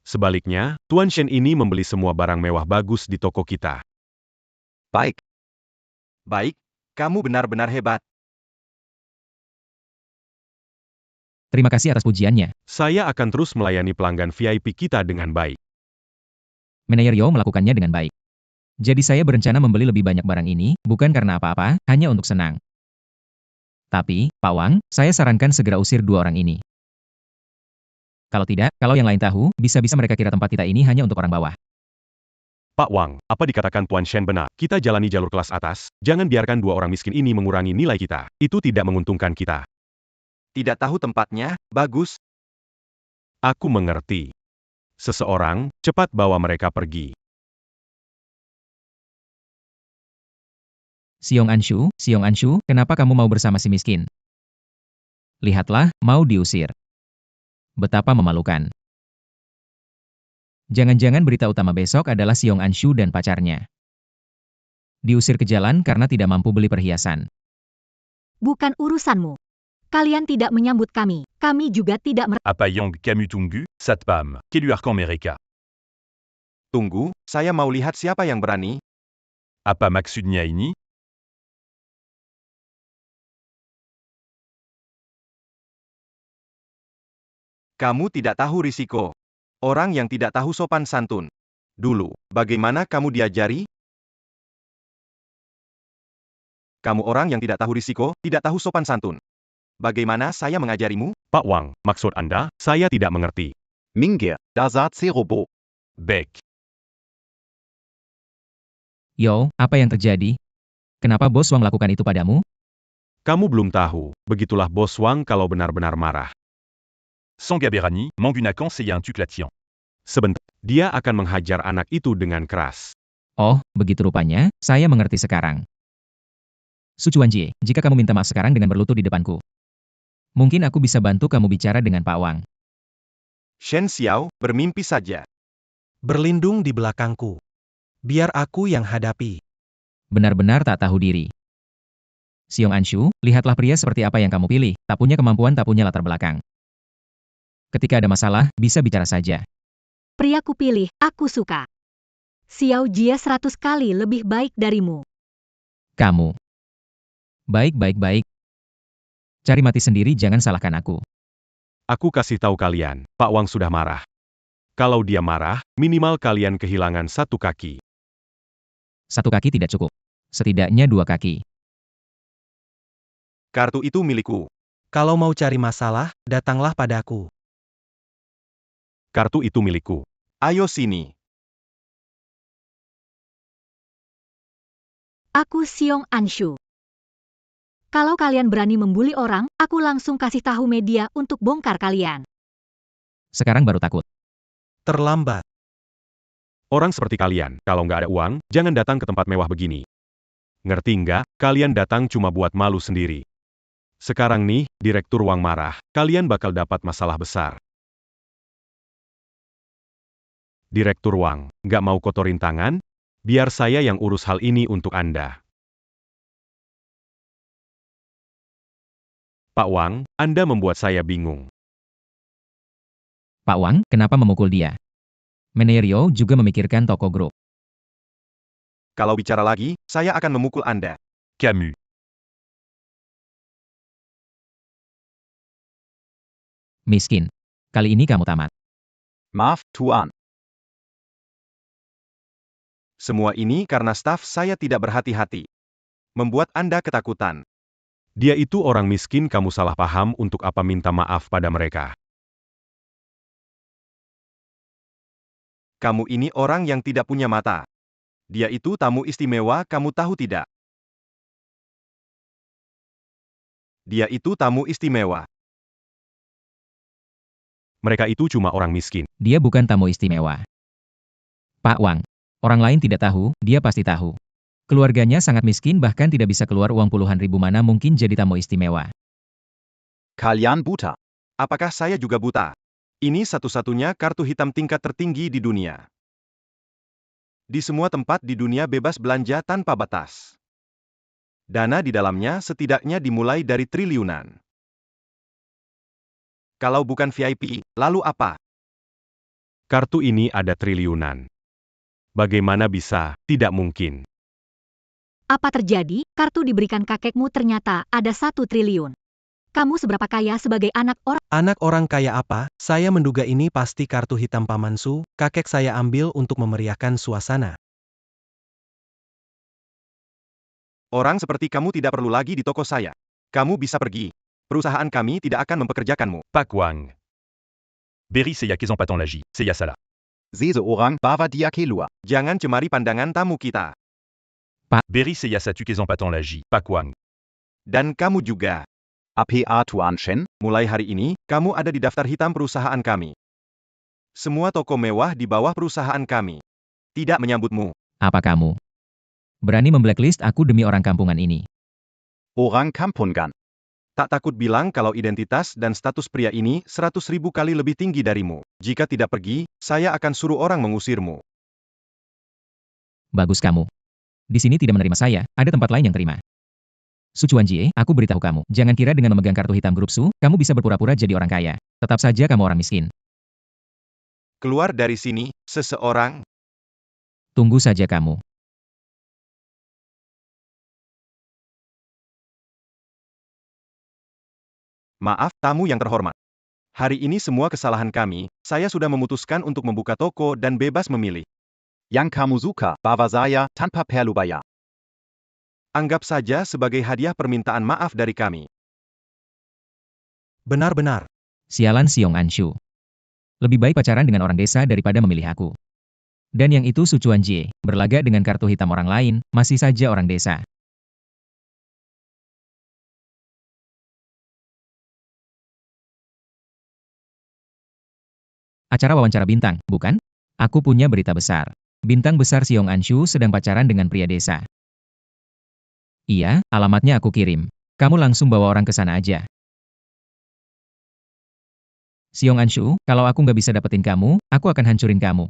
Sebaliknya, Tuan Shen ini membeli semua barang mewah bagus di toko kita. Baik. Baik, kamu benar-benar hebat. Terima kasih atas pujiannya. Saya akan terus melayani pelanggan VIP kita dengan baik. Manajer Yo melakukannya dengan baik. Jadi saya berencana membeli lebih banyak barang ini, bukan karena apa-apa, hanya untuk senang. Tapi, Pak Wang, saya sarankan segera usir dua orang ini. Kalau tidak, kalau yang lain tahu, bisa-bisa mereka kira tempat kita ini hanya untuk orang bawah. Pak Wang, apa dikatakan Tuan Shen benar? Kita jalani jalur kelas atas, jangan biarkan dua orang miskin ini mengurangi nilai kita. Itu tidak menguntungkan kita. Tidak tahu tempatnya, bagus. Aku mengerti. Seseorang, cepat bawa mereka pergi. Xiong Anshu, kenapa kamu mau bersama si miskin? Lihatlah, mau diusir. Betapa memalukan. Jangan-jangan berita utama besok adalah Xiong Anshu dan pacarnya. Diusir ke jalan karena tidak mampu beli perhiasan. Bukan urusanmu. Kalian tidak menyambut kami. Kami juga tidak Apa Yang Camus Tunggu, Satpam, Kelu Arkan Mereka. Tunggu, saya mau lihat siapa yang berani. Apa maksudnya ini? Kamu tidak tahu risiko. Orang yang tidak tahu sopan santun. Dulu, bagaimana kamu diajari? Kamu orang yang tidak tahu risiko, tidak tahu sopan santun. Bagaimana saya mengajarimu? Pak Wang, maksud Anda, saya tidak mengerti. Minggir, da saat Robo. Beck. Yo, apa yang terjadi? Kenapa Bos Wang lakukan itu padamu? Kamu belum tahu, begitulah Bos Wang kalau benar-benar marah. Sangga Berani, Manguna conseiller un tuclatian. Sebentar, dia akan menghajar anak itu dengan keras. Oh, begitu rupanya, saya mengerti sekarang. Su Chuanjie, jika kamu minta maaf sekarang dengan berlutut di depanku. Mungkin aku bisa bantu kamu bicara dengan Pak Wang. Shen Xiao, bermimpi saja. Berlindung di belakangku. Biar aku yang hadapi. Benar-benar tak tahu diri. Xiong Anshu, lihatlah pria seperti apa yang kamu pilih, tak punya kemampuan, tak punya latar belakang. Ketika ada masalah, bisa bicara saja. Pria kupilih, aku suka. Xiao Jie 100 kali lebih baik darimu. Kamu. Baik. Cari mati sendiri, jangan salahkan aku. Aku kasih tahu kalian, Pak Wang sudah marah. Kalau dia marah, minimal kalian kehilangan satu kaki. Satu kaki tidak cukup. Setidaknya dua kaki. Kartu itu milikku. Kalau mau cari masalah, datanglah padaku. Kartu itu milikku. Ayo sini. Aku Xiong Anshu. Kalau kalian berani membuli orang, aku langsung kasih tahu media untuk bongkar kalian. Sekarang baru takut. Terlambat. Orang seperti kalian, kalau nggak ada uang, jangan datang ke tempat mewah begini. Ngerti nggak? Kalian datang cuma buat malu sendiri. Sekarang nih, Direktur Wang marah, kalian bakal dapat masalah besar. Direktur Wang, nggak mau kotorin tangan? Biar saya yang urus hal ini untuk Anda. Pak Wang, Anda membuat saya bingung. Pak Wang, kenapa memukul dia? Manajer Yo juga memikirkan toko grup. Kalau bicara lagi, saya akan memukul Anda. Camus. Miskin. Kali ini kamu tamat. Maaf, Tuan. Semua ini karena staf saya tidak berhati-hati. Membuat Anda ketakutan. Dia itu orang miskin, kamu salah paham untuk apa minta maaf pada mereka. Kamu ini orang yang tidak punya mata. Dia itu tamu istimewa, kamu tahu tidak? Dia itu tamu istimewa. Mereka itu cuma orang miskin. Dia bukan tamu istimewa. Pak Wang. Orang lain tidak tahu, dia pasti tahu. Keluarganya sangat miskin, bahkan tidak bisa keluar uang puluhan ribu, mana mungkin jadi tamu istimewa. Kalian buta. Apakah saya juga buta? Ini satu-satunya kartu hitam tingkat tertinggi di dunia. Di semua tempat di dunia bebas belanja tanpa batas. Dana di dalamnya setidaknya dimulai dari triliunan. Kalau bukan VIP, lalu apa? Kartu ini ada triliunan. Bagaimana bisa? Tidak mungkin. Apa terjadi? Kartu diberikan kakekmu ternyata ada 1 triliun. Kamu seberapa kaya sebagai anak orang? Anak orang kaya apa? Saya menduga ini pasti kartu hitam Paman Su. Kakek saya ambil untuk memeriahkan suasana. Orang seperti kamu tidak perlu lagi di toko saya. Kamu bisa pergi. Perusahaan kami tidak akan mempekerjakanmu. Pak Wang. Berry Seya Kezan Laji, Seya Salah. Seseorang bawa dia keluar. Jangan cemari pandangan tamu kita. Berry Seya Satu Kezan Laji, Pak Wang. Dan kamu juga. APA Tuan Shen, Mulai hari ini, kamu ada di daftar hitam perusahaan kami. Semua toko mewah di bawah perusahaan kami tidak menyambutmu. Apa kamu berani memblacklist aku demi orang kampungan ini? orang Kampungan. Tak takut bilang kalau identitas dan status pria ini 100.000 kali lebih tinggi darimu. Jika tidak pergi, saya akan suruh orang mengusirmu. Bagus kamu. Di sini tidak menerima saya, ada tempat lain yang terima. Su Chuanjie, aku beritahu kamu, jangan kira dengan memegang kartu hitam grup Su, kamu bisa berpura-pura jadi orang kaya. Tetap saja kamu orang miskin. Keluar dari sini, seseorang. Tunggu saja kamu. Maaf, tamu yang terhormat. Hari ini semua kesalahan kami, saya sudah memutuskan untuk membuka toko dan bebas memilih. Yang kamu suka, bawa saya, tanpa perlu bayar. Anggap saja sebagai hadiah permintaan maaf dari kami. Benar-benar. Sialan Xiong Anshu. Lebih baik pacaran dengan orang desa daripada memilih aku. Dan yang itu Su Chuanjie, berlagak dengan kartu hitam orang lain, masih saja orang desa. Acara wawancara bintang, bukan? Aku punya berita besar. Bintang besar Xiong Anshu sedang pacaran dengan pria desa. Iya, alamatnya aku kirim. Kamu langsung bawa orang ke sana aja. Xiong Anshu, kalau aku nggak bisa dapetin kamu, aku akan hancurin kamu.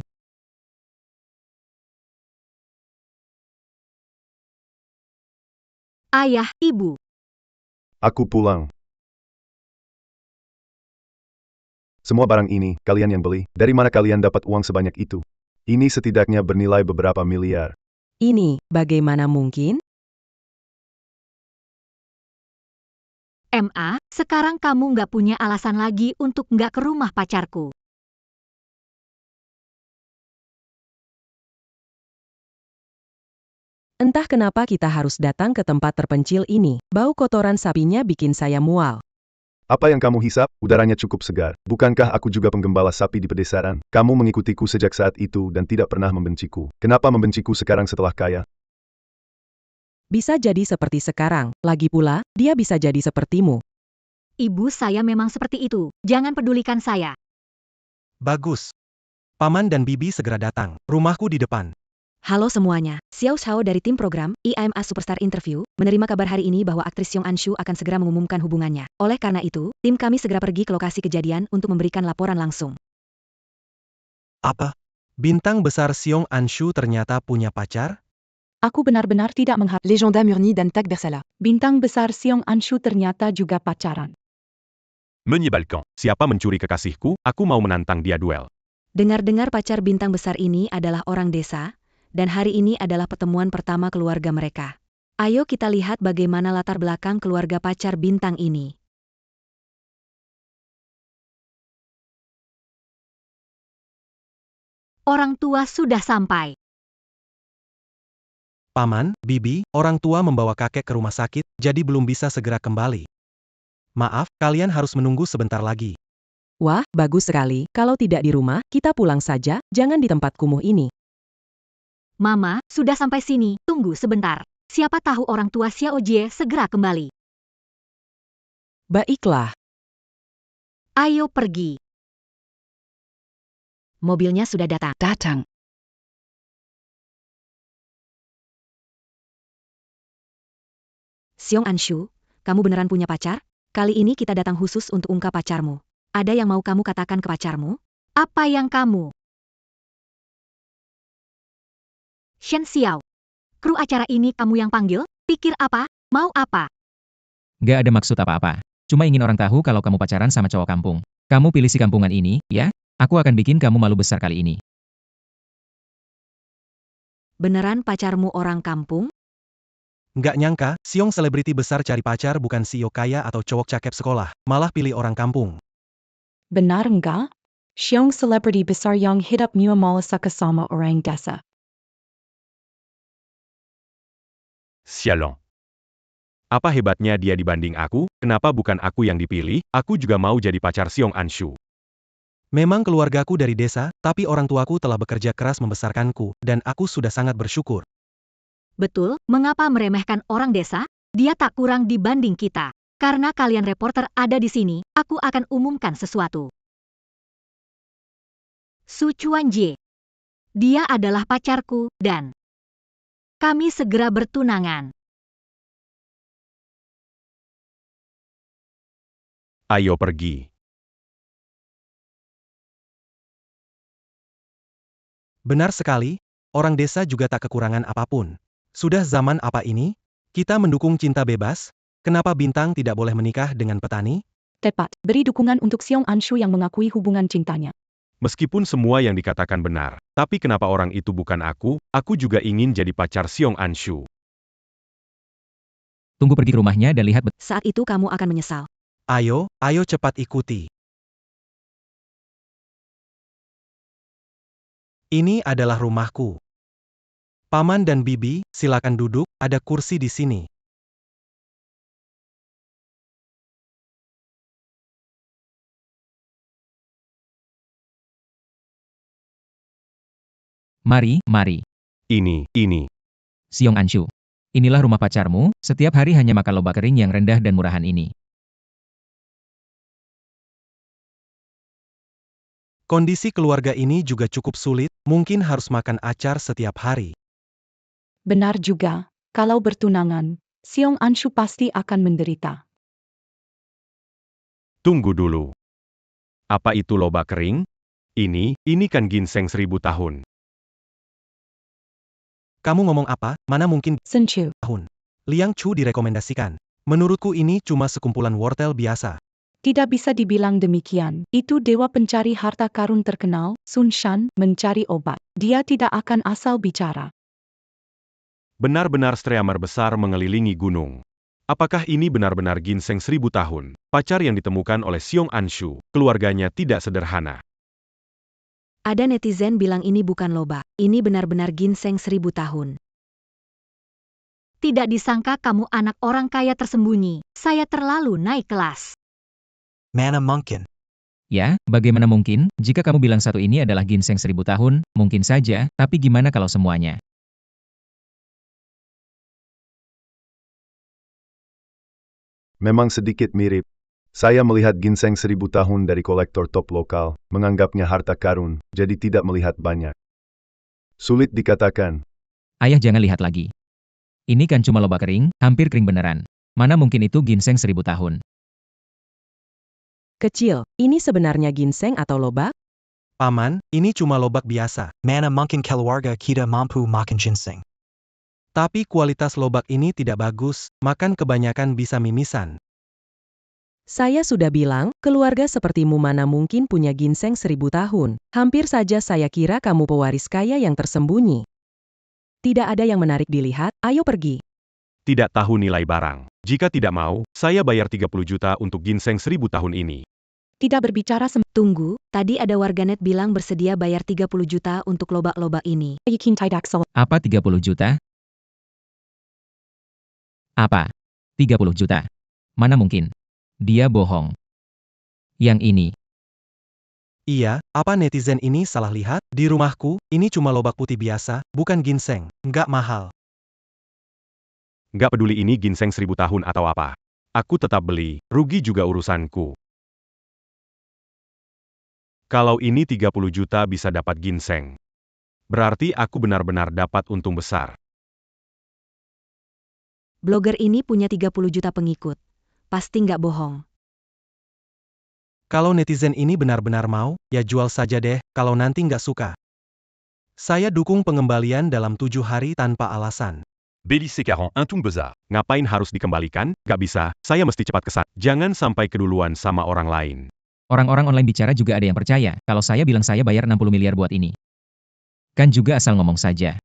Ayah, ibu. Aku pulang. Semua barang ini, kalian yang beli, dari mana kalian dapat uang sebanyak itu? Ini setidaknya bernilai beberapa miliar. Ini, bagaimana mungkin? MA, sekarang kamu nggak punya alasan lagi untuk nggak ke rumah pacarku. Entah kenapa kita harus datang ke tempat terpencil ini. Bau kotoran sapinya bikin saya mual. Apa yang kamu hisap? Udaranya cukup segar. Bukankah aku juga penggembala sapi di pedesaan? Kamu mengikutiku sejak saat itu dan tidak pernah membenciku. Kenapa membenciku sekarang setelah kaya? Bisa jadi seperti sekarang. Lagi pula, dia bisa jadi sepertimu. Ibu saya memang seperti itu. Jangan pedulikan saya. Bagus. Paman dan Bibi segera datang. Rumahku di depan. Halo semuanya, Xiao Xiao dari tim program IMA Superstar Interview, menerima kabar hari ini bahwa aktris Xiong Anshu akan segera mengumumkan hubungannya. Oleh karena itu, tim kami segera pergi ke lokasi kejadian untuk memberikan laporan langsung. Apa? Bintang besar Xiong Anshu ternyata punya pacar? Aku benar-benar tidak menghap Legenda Murni dan Tag Bersala. Bintang besar Xiong Anshu ternyata juga pacaran. Meunier Balkan. Siapa mencuri kekasihku? Aku mau menantang dia duel. Dengar-dengar pacar bintang besar ini adalah orang desa, dan hari ini adalah pertemuan pertama keluarga mereka. Ayo kita lihat bagaimana latar belakang keluarga pacar bintang ini. Orang tua sudah sampai. Paman, Bibi, orang tua membawa kakek ke rumah sakit, jadi belum bisa segera kembali. Maaf, kalian harus menunggu sebentar lagi. Wah, bagus sekali. Kalau tidak di rumah, kita pulang saja, jangan di tempat kumuh ini. Mama, sudah sampai sini, tunggu sebentar. Siapa tahu orang tua Xiao Jie segera kembali. Baiklah. Ayo pergi. Mobilnya sudah datang. Xiong Anshu, kamu beneran punya pacar? Kali ini kita datang khusus untuk ungkap pacarmu. Ada yang mau kamu katakan ke pacarmu? Apa yang kamu Shen Xiao. Kru acara ini kamu yang panggil? Pikir apa? Mau apa? Gak ada maksud apa-apa. Cuma ingin orang tahu kalau kamu pacaran sama cowok kampung. Kamu pilih si kampungan ini, ya? Aku akan bikin kamu malu besar kali ini. Beneran pacarmu orang kampung? Nggak nyangka, Siong selebriti besar cari pacar bukan CEO kaya atau cowok cakep sekolah, malah pilih orang kampung. Benar enggak? Siong selebriti besar yang hidupnya malah suka sama orang desa. Sialan. Apa hebatnya dia dibanding aku? Kenapa bukan aku yang dipilih? Aku juga mau jadi pacar Siong Anshu. Memang keluargaku dari desa, tapi orang tuaku telah bekerja keras membesarkanku, dan aku sudah sangat bersyukur. Betul, mengapa meremehkan orang desa? Dia tak kurang dibanding kita. Karena kalian reporter ada di sini, aku akan umumkan sesuatu. Su Chuanjie. Dia adalah pacarku, dan kami segera bertunangan. Ayo pergi. Benar sekali, orang desa juga tak kekurangan apapun. Sudah zaman apa ini? Kita mendukung cinta bebas? Kenapa Bintang tidak boleh menikah dengan petani? Tepat, beri dukungan untuk Siong Anshu yang mengakui hubungan cintanya. Meskipun semua yang dikatakan benar, tapi kenapa orang itu bukan aku juga ingin jadi pacar Siong Anshu. Tunggu pergi ke rumahnya dan lihat Saat itu kamu akan menyesal. Ayo cepat ikuti. Ini adalah rumahku. Paman dan Bibi, silakan duduk, ada kursi di sini. Mari, mari. Ini. Siong Anshu. Inilah rumah pacarmu, setiap hari hanya makan loba kering yang rendah dan murahan ini. Kondisi keluarga ini juga cukup sulit, mungkin harus makan acar setiap hari. Benar juga, kalau bertunangan, Siong Anshu pasti akan menderita. Tunggu dulu. Apa itu loba kering? Ini kan ginseng 1000 tahun. Kamu ngomong apa? Mana mungkin Senchu. tahun? Liang Chu direkomendasikan. Menurutku ini cuma sekumpulan wortel biasa. Tidak bisa dibilang demikian. Itu dewa pencari harta karun terkenal, Sun Shan, mencari obat. Dia tidak akan asal bicara. Benar-benar streamer besar mengelilingi gunung. Apakah ini benar-benar ginseng 1000 tahun? Pacar yang ditemukan oleh Siong Anshu, keluarganya tidak sederhana. Ada netizen bilang ini bukan loba, ini benar-benar ginseng 1000 tahun. Tidak disangka kamu anak orang kaya tersembunyi. Saya terlalu naik kelas. Mana mungkin? Ya, bagaimana mungkin, jika kamu bilang satu ini adalah ginseng 1000 tahun, mungkin saja, tapi gimana kalau semuanya? Memang sedikit mirip. Saya melihat ginseng 1000 tahun dari kolektor top lokal, menganggapnya harta karun, jadi tidak melihat banyak. Sulit dikatakan. Ayah jangan lihat lagi. Ini kan cuma loba kering, hampir kering beneran. Mana mungkin itu ginseng 1000 tahun? Kecil, ini sebenarnya ginseng atau lobak? Paman, ini cuma lobak biasa. Mana mungkin keluarga kita mampu makan ginseng? Tapi kualitas lobak ini tidak bagus, makan kebanyakan bisa mimisan. Saya sudah bilang, keluarga sepertimu mana mungkin punya ginseng 1000 tahun. Hampir saja saya kira kamu pewaris kaya yang tersembunyi. Tidak ada yang menarik dilihat, ayo pergi. Tidak tahu nilai barang. Jika tidak mau, saya bayar 30 juta untuk ginseng 1000 tahun ini. Tidak berbicara Tunggu, tadi ada warganet bilang bersedia bayar 30 juta untuk lobak-lobak ini. Apa 30 juta? Apa? 30 juta? Mana mungkin? Dia bohong. Yang ini. Iya, apa netizen ini salah lihat? Di rumahku, ini cuma lobak putih biasa, bukan ginseng. Nggak mahal. Nggak peduli ini ginseng 1000 tahun atau apa. Aku tetap beli, rugi juga urusanku. Kalau ini 30 juta bisa dapat ginseng. Berarti aku benar-benar dapat untung besar. Blogger ini punya 30 juta pengikut. Pasti nggak bohong. Kalau netizen ini benar-benar mau, ya jual saja deh, kalau nanti nggak suka. Saya dukung pengembalian dalam 7 hari tanpa alasan. Bélice 40 un tung besar. Ngapain harus dikembalikan? Gak bisa, saya mesti cepat kesana. Jangan sampai keduluan sama orang lain. Orang-orang online bicara juga ada yang percaya, kalau saya bilang saya bayar 60 miliar buat ini. Kan juga asal ngomong saja.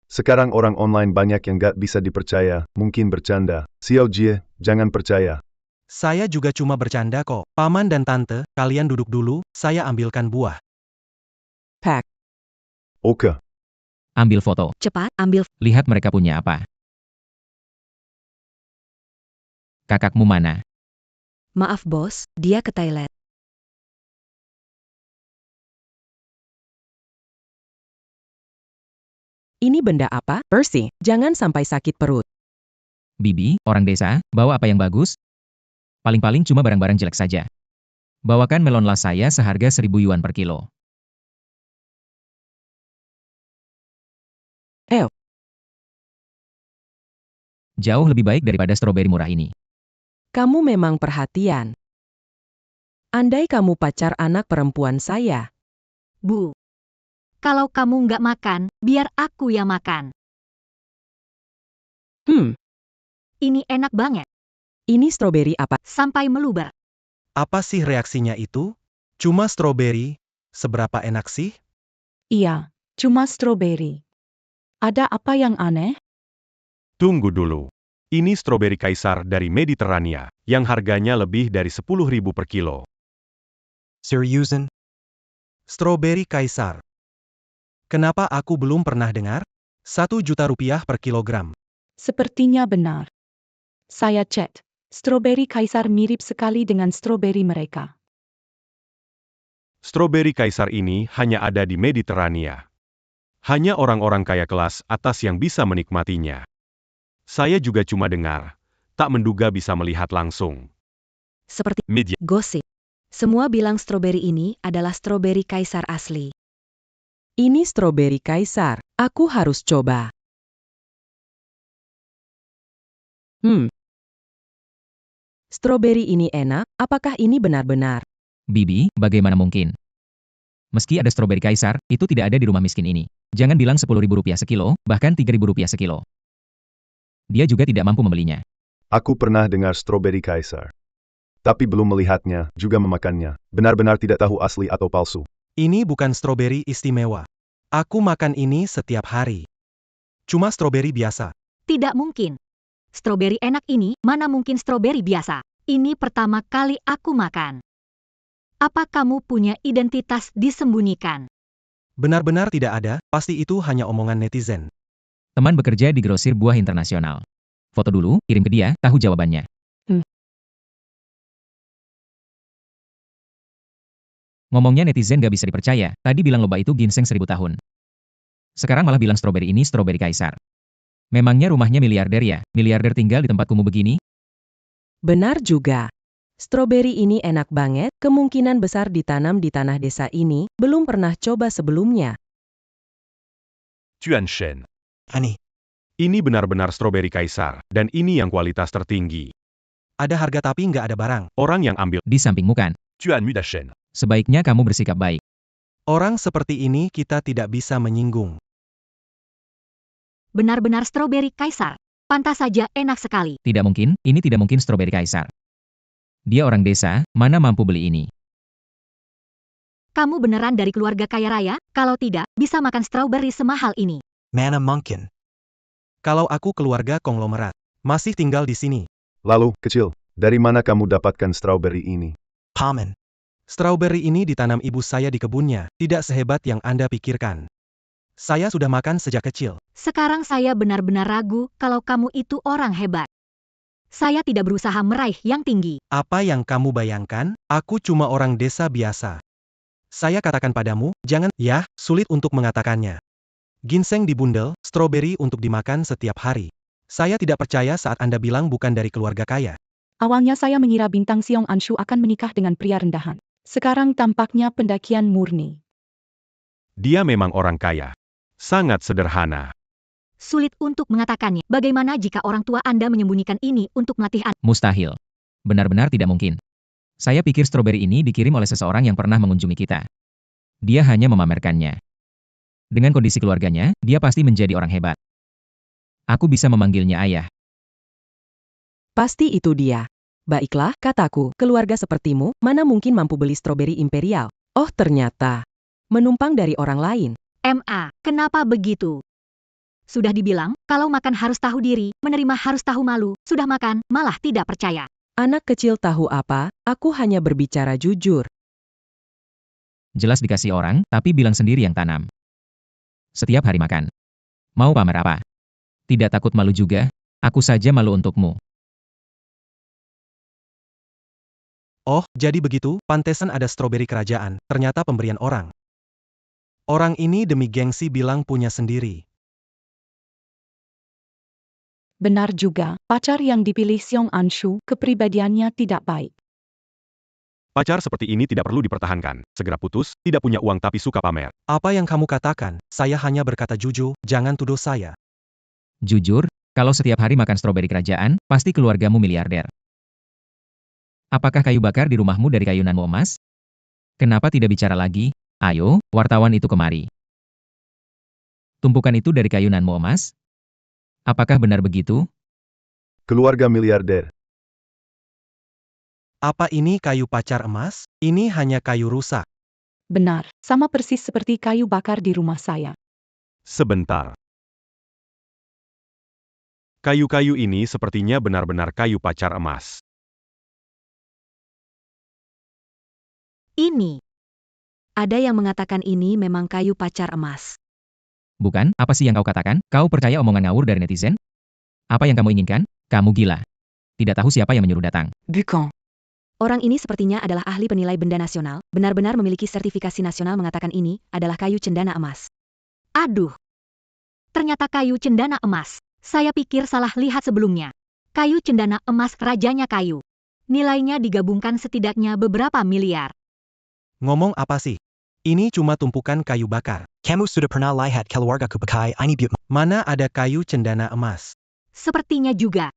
Sekarang orang online banyak yang gak bisa dipercaya, mungkin bercanda. Xiao Jie, jangan percaya. Saya juga cuma bercanda kok. Paman dan tante, kalian duduk dulu, saya ambilkan buah. Pack. Oke. Ambil foto. Cepat, ambil. Lihat mereka punya apa. Kakakmu mana? Maaf bos, dia ke toilet. Ini benda apa? Percy, jangan sampai sakit perut. Bibi, orang desa, bawa apa yang bagus? Paling-paling cuma barang-barang jelek saja. Bawakan melon las saya seharga 1.000 yuan per kilo. Jauh lebih baik daripada stroberi murah ini. Kamu memang perhatian. Andai kamu pacar anak perempuan saya. Bu, kalau kamu nggak makan, biar aku yang makan. Ini enak banget. Ini stroberi apa? Sampai meluber. Apa sih reaksinya itu? Cuma stroberi, seberapa enak sih? Iya, cuma stroberi. Ada apa yang aneh? Tunggu dulu. Ini stroberi kaisar dari Mediterania, yang harganya lebih dari 10.000 per kilo. Seriusan? Stroberi kaisar. Kenapa aku belum pernah dengar? 1 juta rupiah per kilogram. Sepertinya benar. Saya cek. Stroberi kaisar mirip sekali dengan stroberi mereka. Stroberi kaisar ini hanya ada di Mediterania. Hanya orang-orang kaya kelas atas yang bisa menikmatinya. Saya juga cuma dengar, tak menduga bisa melihat langsung. Seperti Media. gosip. Semua bilang stroberi ini adalah stroberi kaisar asli. Ini stroberi kaisar. Aku harus coba. Stroberi ini enak, apakah ini benar-benar? Bibi, bagaimana mungkin? Meski ada stroberi kaisar, itu tidak ada di rumah miskin ini. Jangan bilang 10.000 rupiah sekilo, bahkan 3.000 rupiah sekilo. Dia juga tidak mampu membelinya. Aku pernah dengar stroberi kaisar. Tapi belum melihatnya, juga memakannya. Benar-benar tidak tahu asli atau palsu. Ini bukan stroberi istimewa. Aku makan ini setiap hari. Cuma stroberi biasa. Tidak mungkin. Stroberi enak ini, mana mungkin stroberi biasa? Ini pertama kali aku makan. Apa kamu punya identitas disembunyikan? Benar-benar tidak ada, pasti itu hanya omongan netizen. Teman bekerja di grosir buah internasional. Foto dulu, kirim ke dia, tahu jawabannya. Ngomongnya netizen gak bisa dipercaya, tadi bilang loba itu ginseng 1000 tahun. Sekarang malah bilang stroberi ini stroberi kaisar. Memangnya rumahnya miliarder ya? Miliarder tinggal di tempat kumuh begini? Benar juga. Stroberi ini enak banget, kemungkinan besar ditanam di tanah desa ini, belum pernah coba sebelumnya. Tuan Shen. Ani. Ini benar-benar stroberi kaisar, dan ini yang kualitas tertinggi. Ada harga tapi nggak ada barang. Orang yang ambil Di sampingmu kan? Tuan Mudashen. Sebaiknya kamu bersikap baik. Orang seperti ini kita tidak bisa menyinggung. Benar-benar stroberi kaisar. Pantas saja enak sekali. Tidak mungkin, ini tidak mungkin stroberi kaisar. Dia orang desa, mana mampu beli ini? Kamu beneran dari keluarga kaya raya? Kalau tidak, bisa makan stroberi semahal ini. Mana mungkin? Kalau aku keluarga konglomerat, masih tinggal di sini. Lalu, kecil, dari mana kamu dapatkan stroberi ini? Paman. Stroberi ini ditanam ibu saya di kebunnya, tidak sehebat yang Anda pikirkan. Saya sudah makan sejak kecil. Sekarang saya benar-benar ragu kalau kamu itu orang hebat. Saya tidak berusaha meraih yang tinggi. Apa yang kamu bayangkan? Aku cuma orang desa biasa. Saya katakan padamu, jangan, ya, sulit untuk mengatakannya. Ginseng dibundel, stroberi untuk dimakan setiap hari. Saya tidak percaya saat Anda bilang bukan dari keluarga kaya. Awalnya saya mengira bintang Xiong Anshu akan menikah dengan pria rendahan. Sekarang tampaknya pendakian murni. dia memang orang kaya. Sangat sederhana. Sulit untuk mengatakannya. Bagaimana jika orang tua Anda menyembunyikan ini untuk melatih Anda? Mustahil. Benar-benar tidak mungkin. Saya pikir stroberi ini dikirim oleh seseorang yang pernah mengunjungi kita. Dia hanya memamerkannya. Dengan kondisi keluarganya, dia pasti menjadi orang hebat. Aku bisa memanggilnya ayah. Pasti itu dia. Baiklah, kataku, keluarga sepertimu, mana mungkin mampu beli stroberi imperial? Oh ternyata, menumpang dari orang lain. MA, kenapa begitu? Sudah dibilang, kalau makan harus tahu diri, menerima harus tahu malu, sudah makan, malah tidak percaya. Anak kecil tahu apa, aku hanya berbicara jujur. Jelas dikasih orang, tapi bilang sendiri yang tanam. Setiap hari makan. Mau pamer apa? Tidak takut malu juga? Aku saja malu untukmu. Oh, jadi begitu, pantesan ada stroberi kerajaan, ternyata pemberian orang. Orang ini demi gengsi bilang punya sendiri. Benar juga, pacar yang dipilih Seong Anshu, kepribadiannya tidak baik. Pacar seperti ini tidak perlu dipertahankan. Segera putus, tidak punya uang tapi suka pamer. Apa yang kamu katakan? Saya hanya berkata jujur, jangan tuduh saya. Jujur, kalau setiap hari makan stroberi kerajaan, pasti keluargamu miliarder. Apakah kayu bakar di rumahmu dari kayu nanmu emas? Kenapa tidak bicara lagi? Ayo, wartawan itu kemari. Tumpukan itu dari kayu nanmu emas? Apakah benar begitu? Keluarga miliarder. Apa ini kayu pacar emas? Ini hanya kayu rusak. Benar, sama persis seperti kayu bakar di rumah saya. Sebentar. Kayu-kayu ini sepertinya benar-benar kayu pacar emas. Ini. Ada yang mengatakan ini memang kayu pacar emas. Bukan, apa sih yang kau katakan? Kau percaya omongan ngawur dari netizen? Apa yang kamu inginkan? Kamu gila. Tidak tahu siapa yang menyuruh datang. Bukan. Orang ini sepertinya adalah ahli penilai benda nasional, benar-benar memiliki sertifikasi nasional mengatakan ini adalah kayu cendana emas. Aduh. Ternyata kayu cendana emas. Saya pikir salah lihat sebelumnya. Kayu cendana emas rajanya kayu. Nilainya digabungkan setidaknya beberapa miliar. Ngomong apa sih? Ini cuma tumpukan kayu bakar. Kamu sudah pernah lihat keluargaku pakai ini but Mana ada kayu cendana emas? Sepertinya juga.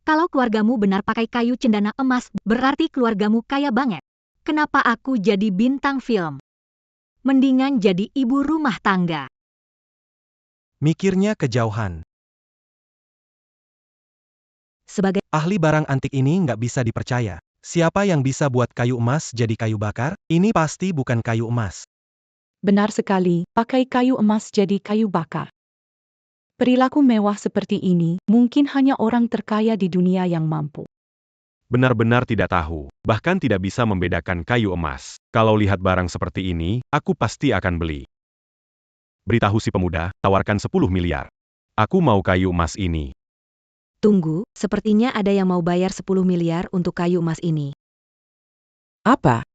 Kalau keluargamu benar pakai kayu cendana emas, berarti keluargamu kaya banget. Kenapa aku jadi bintang film? Mendingan jadi ibu rumah tangga. Mikirnya kejauhan. Sebagai Ahli barang antik ini nggak bisa dipercaya. Siapa yang bisa buat kayu emas jadi kayu bakar? Ini pasti bukan kayu emas. Benar sekali, pakai kayu emas jadi kayu bakar. Perilaku mewah seperti ini mungkin hanya orang terkaya di dunia yang mampu. Benar-benar tidak tahu, bahkan tidak bisa membedakan kayu emas. Kalau lihat barang seperti ini, aku pasti akan beli. Beritahu si pemuda, tawarkan 10 miliar. Aku mau kayu emas ini. tunggu, sepertinya ada yang mau bayar 10 miliar untuk kayu emas ini. Apa?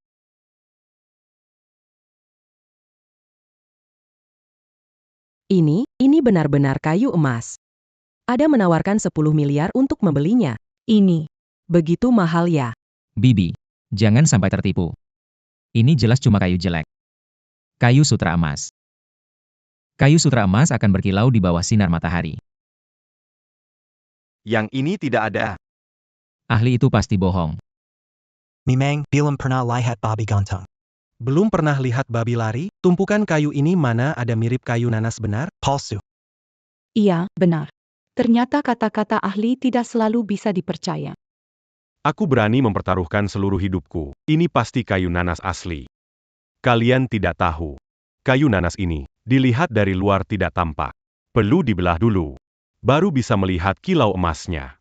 Ini benar-benar kayu emas. Ada menawarkan 10 miliar untuk membelinya. Ini. Begitu mahal ya? Bibi, jangan sampai tertipu. Ini jelas cuma kayu jelek. Kayu sutra emas. Kayu sutra emas akan berkilau di bawah sinar matahari. Yang ini tidak ada. Ahli itu pasti bohong. Memang belum pernah lihat babi gantung. Belum pernah lihat babi lari? Tumpukan kayu ini mana ada mirip kayu nanas benar? Palsu. Iya, benar. Ternyata kata-kata ahli tidak selalu bisa dipercaya. Aku berani mempertaruhkan seluruh hidupku. Ini pasti kayu nanas asli. Kalian tidak tahu. Kayu nanas ini, dilihat dari luar tidak tampak. Perlu dibelah dulu. Baru bisa melihat kilau emasnya.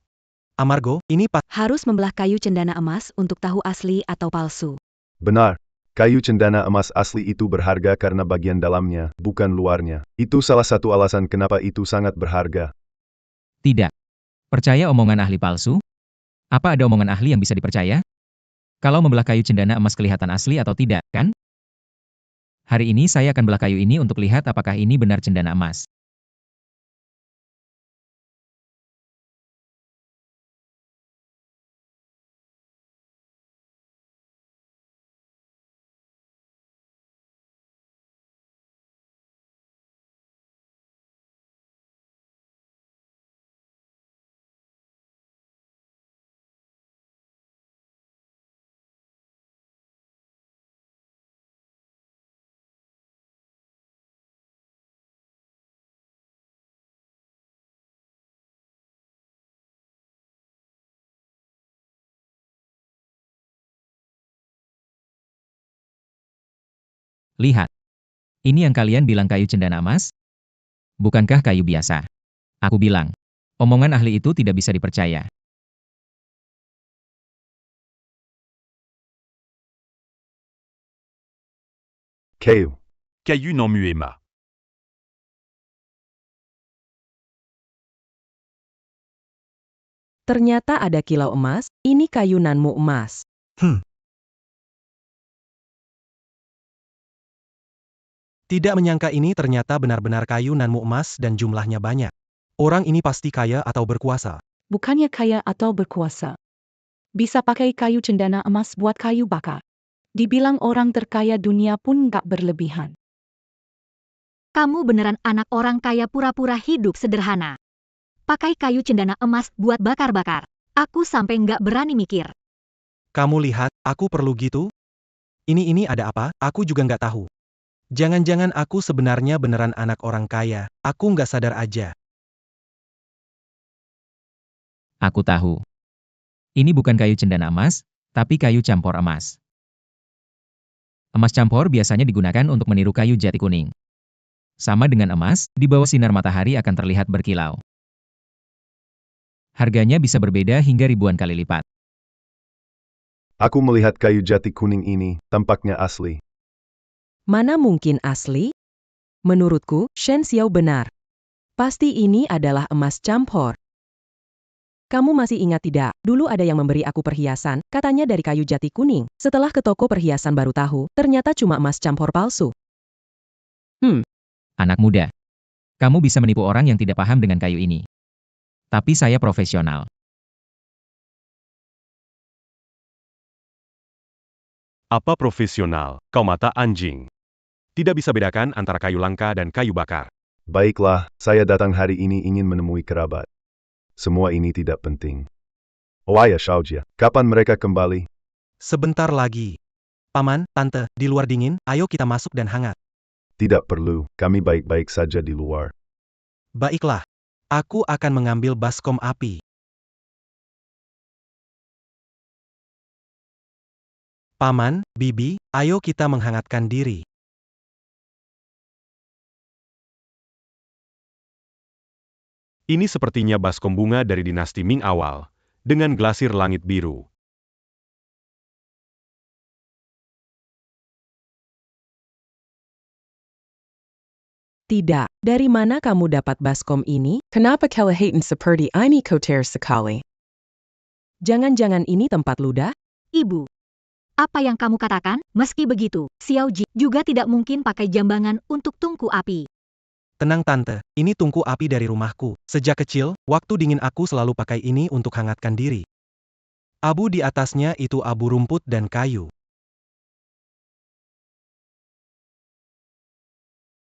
Amargo, ini Harus membelah kayu cendana emas untuk tahu asli atau palsu. Benar. Kayu cendana emas asli itu berharga karena bagian dalamnya, bukan luarnya. Itu salah satu alasan kenapa itu sangat berharga. Tidak. Percaya omongan ahli palsu? Apa ada omongan ahli yang bisa dipercaya? Kalau membelah kayu cendana emas kelihatan asli atau tidak, kan? Hari ini saya akan belah kayu ini untuk lihat apakah ini benar cendana emas. Lihat. Ini yang kalian bilang kayu cendana emas? Bukankah kayu biasa? Aku bilang. Omongan ahli itu tidak bisa dipercaya. Kayu. Caillou Nanmuema. Ternyata ada kilau emas, ini kayu nanmu emas. Tidak menyangka ini ternyata benar-benar kayu nanmu emas dan jumlahnya banyak. Orang ini pasti kaya atau berkuasa. Bukannya kaya atau berkuasa. Bisa pakai kayu cendana emas buat kayu bakar. Dibilang orang terkaya dunia pun nggak berlebihan. Kamu beneran anak orang kaya pura-pura hidup sederhana. Pakai kayu cendana emas buat bakar-bakar. Aku sampai nggak berani mikir. Kamu lihat, aku perlu gitu? Ini ada apa? Aku juga nggak tahu. Jangan-jangan aku sebenarnya beneran anak orang kaya. Aku nggak sadar aja. Aku tahu. Ini bukan kayu cendana emas, tapi kayu campur emas. Emas campur biasanya digunakan untuk meniru kayu jati kuning. Sama dengan emas, di bawah sinar matahari akan terlihat berkilau. Harganya bisa berbeda hingga ribuan kali lipat. Aku melihat kayu jati kuning ini, tampaknya asli. Mana mungkin asli? Menurutku, Shen Xiao benar. Pasti ini adalah emas campur. Kamu masih ingat tidak? Dulu ada yang memberi aku perhiasan, katanya dari kayu jati kuning. Setelah ke toko perhiasan baru tahu, ternyata cuma emas campur palsu. Anak muda. Kamu bisa menipu orang yang tidak paham dengan kayu ini. Tapi saya profesional. Apa profesional? Kau mata anjing. Tidak bisa bedakan antara kayu langka dan kayu bakar. Baiklah, saya datang hari ini ingin menemui kerabat. Semua ini tidak penting. Oh ayah Shaojia, kapan mereka kembali? Sebentar lagi. Paman, tante, di luar dingin, ayo kita masuk dan hangat. Tidak perlu, kami baik-baik saja di luar. Baiklah. Aku akan mengambil baskom api. Paman, Bibi, ayo kita menghangatkan diri. Ini sepertinya baskom bunga dari dinasti Ming awal, dengan glasir langit biru. Tidak, dari mana kamu dapat baskom ini? Kenapa kalian seperti ini kotor sekali? Jangan-jangan ini tempat ludah? Ibu, apa yang kamu katakan? Meski begitu, Xiao Ji juga tidak mungkin pakai jambangan untuk tungku api. Tenang tante, ini tungku api dari rumahku. Sejak kecil, waktu dingin aku selalu pakai ini untuk hangatkan diri. Abu di atasnya itu abu rumput dan kayu.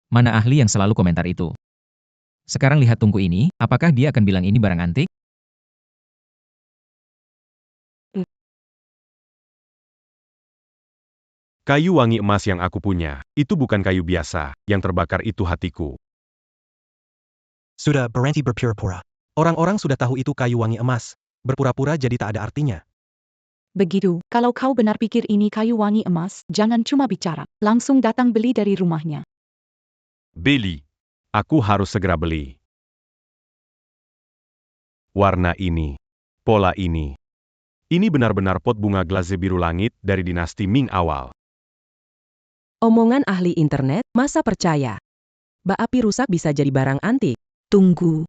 Mana ahli yang selalu komentar itu? Sekarang lihat tungku ini, apakah dia akan bilang ini barang antik? Kayu wangi emas yang aku punya, itu bukan kayu biasa, yang terbakar itu hatiku. Sudah berhenti berpura-pura. Orang-orang sudah tahu itu kayu wangi emas. Berpura-pura jadi tak ada artinya. Begitu, kalau kau benar pikir ini kayu wangi emas, jangan cuma bicara, langsung datang beli dari rumahnya. Beli. Aku harus segera beli. Warna ini. Pola ini. Ini benar-benar pot bunga glaze biru langit dari dinasti Ming awal. Omongan ahli internet, masa percaya? Bak api rusak bisa jadi barang antik. Tunggu.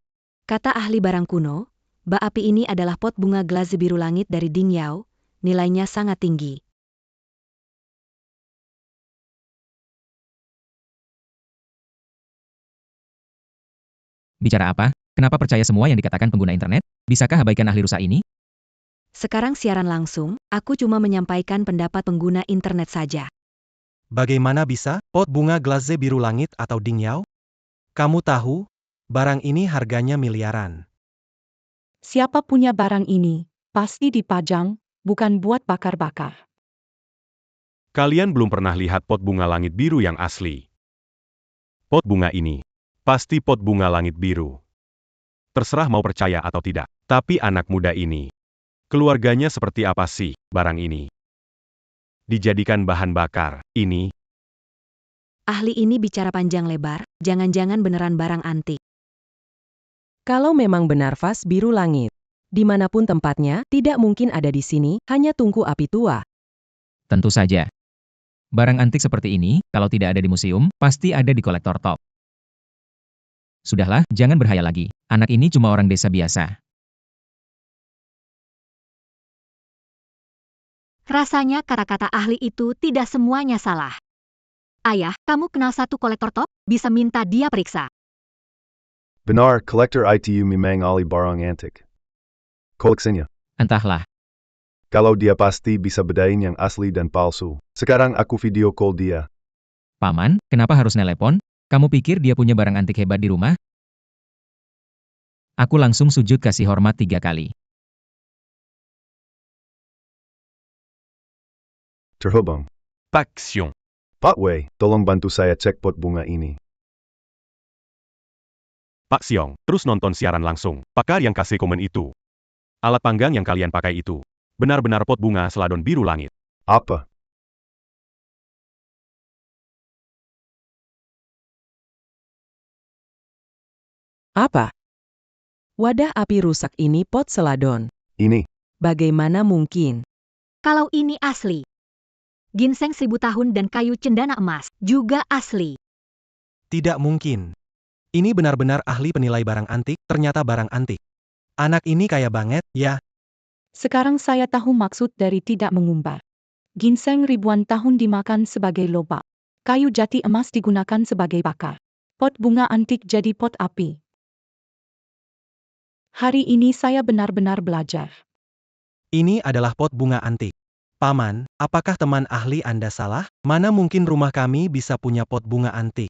Kata ahli barang kuno, bak api ini adalah pot bunga glaze biru langit dari Ding Yao, nilainya sangat tinggi. Bicara apa? Kenapa percaya semua yang dikatakan pengguna internet? Bisakah abaikan ahli rusak ini? Sekarang siaran langsung, aku cuma menyampaikan pendapat pengguna internet saja. Bagaimana bisa? Pot bunga glaze biru langit atau Ding Yao? Kamu tahu? Barang ini harganya miliaran. Siapa punya barang ini? Pasti dipajang, bukan buat bakar-bakar. Kalian belum pernah lihat pot bunga langit biru yang asli. Pot bunga ini. Pasti pot bunga langit biru. Terserah mau percaya atau tidak. Tapi anak muda ini. Keluarganya seperti apa sih, barang ini? Dijadikan bahan bakar, ini. Ahli ini bicara panjang lebar, jangan-jangan beneran barang antik. Kalau memang benar vas biru langit, dimanapun tempatnya, tidak mungkin ada di sini, hanya tungku api tua. Tentu saja. Barang antik seperti ini, kalau tidak ada di museum, pasti ada di kolektor top. Sudahlah, jangan berhayal lagi. Anak ini cuma orang desa biasa. Rasanya kata-kata ahli itu tidak semuanya salah. Ayah, kamu kenal satu kolektor top? Bisa minta dia periksa. Benar, kolektor itu memang ahli barang antik. Koleksinya. Entahlah. Kalau dia pasti bisa bedain yang asli dan palsu. Sekarang aku video call dia. Paman, kenapa harus nelepon? Kamu pikir dia punya barang antik hebat di rumah? Aku langsung sujud kasih hormat 3 kali. Terhubung. Pak Xiong. Pak Wei, tolong bantu saya cek pot bunga ini. Pak Xiong, terus nonton siaran langsung. Pakar yang kasih komen itu. Alat panggang yang kalian pakai itu. Benar-benar pot bunga seladon biru langit. Apa? Apa? Wadah api rusak ini pot seladon. Ini. Bagaimana mungkin? Kalau ini asli. Ginseng 1000 tahun dan kayu cendana emas juga asli. Tidak mungkin. Ini benar-benar ahli penilai barang antik, ternyata barang antik. Anak ini kaya banget, ya. Sekarang saya tahu maksud dari tidak mengumbar. Ginseng ribuan tahun dimakan sebagai lobak. Kayu jati emas digunakan sebagai bakar. Pot bunga antik jadi pot api. Hari ini saya benar-benar belajar. Ini adalah pot bunga antik. Paman, apakah teman ahli Anda salah? Mana mungkin rumah kami bisa punya pot bunga antik?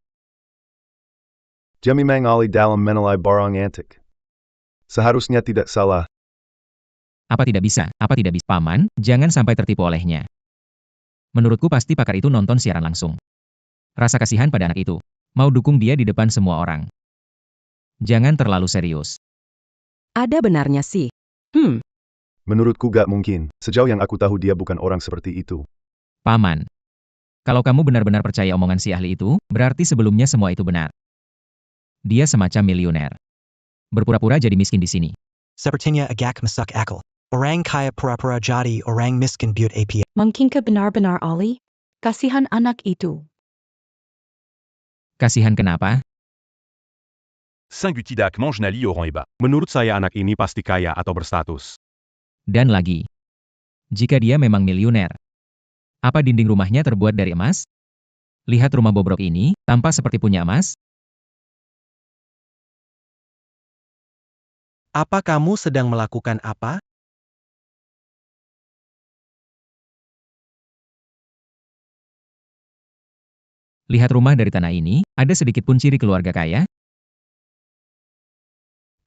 Dia memang ahli dalam menilai barang antik. Seharusnya tidak salah. Apa tidak bisa? Apa tidak bisa? Paman, jangan sampai tertipu olehnya. Menurutku pasti pakar itu nonton siaran langsung. Rasa kasihan pada anak itu. Mau dukung dia di depan semua orang. Jangan terlalu serius. Ada benarnya sih. Menurutku gak mungkin. Sejauh yang aku tahu dia bukan orang seperti itu. Paman, kalau kamu benar-benar percaya omongan si ahli itu, berarti sebelumnya semua itu benar. Dia semacam miliuner. Berpura-pura jadi miskin di sini. Sepertinya agak masuk akal. Orang kaya pura-pura jadi orang miskin buat API. Mungkinkah benar-benar ahli? Kasihan anak itu. Kasihan kenapa? Saint-Gutidac mange Nali au rang et bas. Menurut saya anak ini pasti kaya atau berstatus. Dan lagi. Jika dia memang miliuner. Apa dinding rumahnya terbuat dari emas? Lihat rumah bobrok ini, tampak seperti punya emas. Apa kamu sedang melakukan apa? Lihat rumah dari tanah ini, ada sedikit pun ciri keluarga kaya?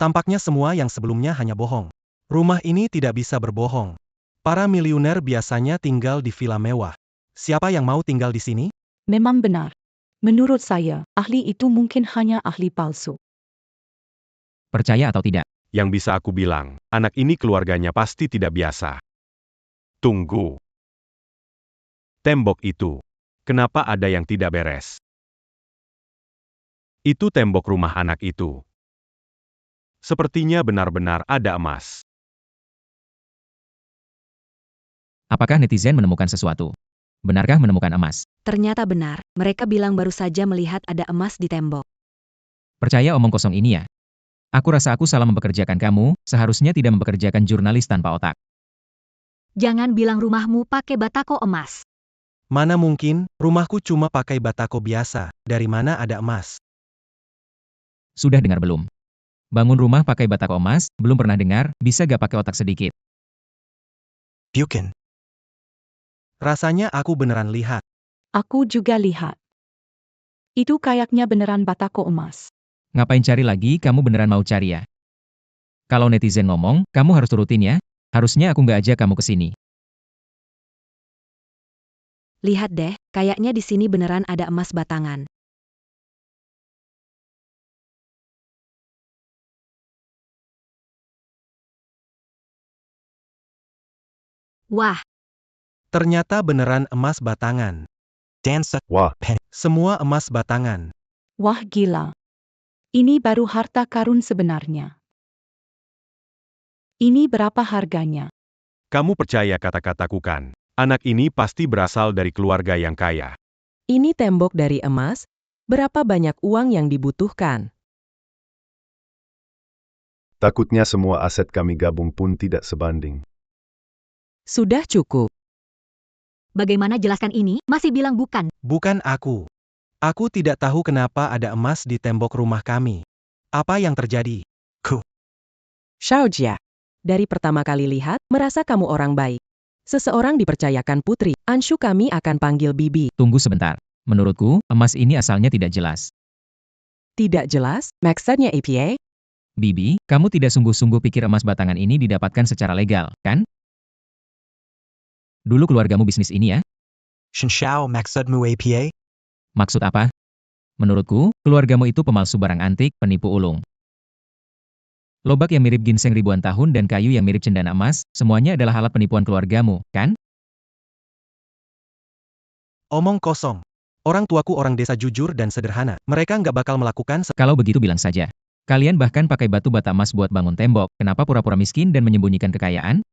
Tampaknya semua yang sebelumnya hanya bohong. Rumah ini tidak bisa berbohong. Para miliuner biasanya tinggal di villa mewah. Siapa yang mau tinggal di sini? Memang benar. Menurut saya, ahli itu mungkin hanya ahli palsu. Percaya atau tidak? Yang bisa aku bilang, anak ini keluarganya pasti tidak biasa. Tunggu. Tembok itu. Kenapa ada yang tidak beres? Itu tembok rumah anak itu. Sepertinya benar-benar ada emas. Apakah netizen menemukan sesuatu? Benarkah menemukan emas? Ternyata benar, mereka bilang baru saja melihat ada emas di tembok. Percaya omong kosong ini ya? Aku rasa aku salah mempekerjakan kamu, seharusnya tidak mempekerjakan jurnalis tanpa otak. Jangan bilang rumahmu pakai batako emas. Mana mungkin, rumahku cuma pakai batako biasa. Dari mana ada emas? Sudah dengar belum? Bangun rumah pakai batako emas, belum pernah dengar, bisa gak pakai otak sedikit? Bukan. Rasanya aku beneran lihat. Aku juga lihat. Itu kayaknya beneran batako emas. Ngapain cari lagi, kamu beneran mau cari ya? Kalau netizen ngomong, kamu harus turutin ya. Harusnya aku nggak ajak kamu ke sini. Lihat deh, kayaknya di sini beneran ada emas batangan. Wah, Ternyata beneran emas batangan. Dansa. Wah, Semua emas batangan. Wah gila. Ini baru harta karun sebenarnya. Ini berapa harganya? Kamu percaya kata-kataku kan? Anak ini pasti berasal dari keluarga yang kaya. Ini tembok dari emas? Berapa banyak uang yang dibutuhkan? Takutnya semua aset kami gabung pun tidak sebanding. Sudah cukup. Bagaimana jelaskan ini? Masih bilang bukan. Bukan aku. Aku tidak tahu kenapa ada emas di tembok rumah kami. Apa yang terjadi? Xiaojia. Dari pertama kali lihat, merasa kamu orang baik. Seseorang dipercayakan putri, Anshu kami akan panggil Bibi. Tunggu sebentar. Menurutku, emas ini asalnya tidak jelas. Tidak jelas, maksudnya APA? Bibi, kamu tidak sungguh-sungguh pikir emas batangan ini didapatkan secara legal, kan? Dulu keluargamu bisnis ini ya? Shenshao maksudmu APA? Maksud apa? Menurutku, keluargamu itu pemalsu barang antik, penipu ulung. Lobak yang mirip ginseng ribuan tahun dan kayu yang mirip cendana emas, semuanya adalah alat penipuan keluargamu, kan? Omong kosong. Orang tuaku orang desa jujur dan sederhana. Mereka nggak bakal melakukan Kalau begitu bilang saja. Kalian bahkan pakai batu bata emas buat bangun tembok, kenapa pura-pura miskin dan menyembunyikan kekayaan?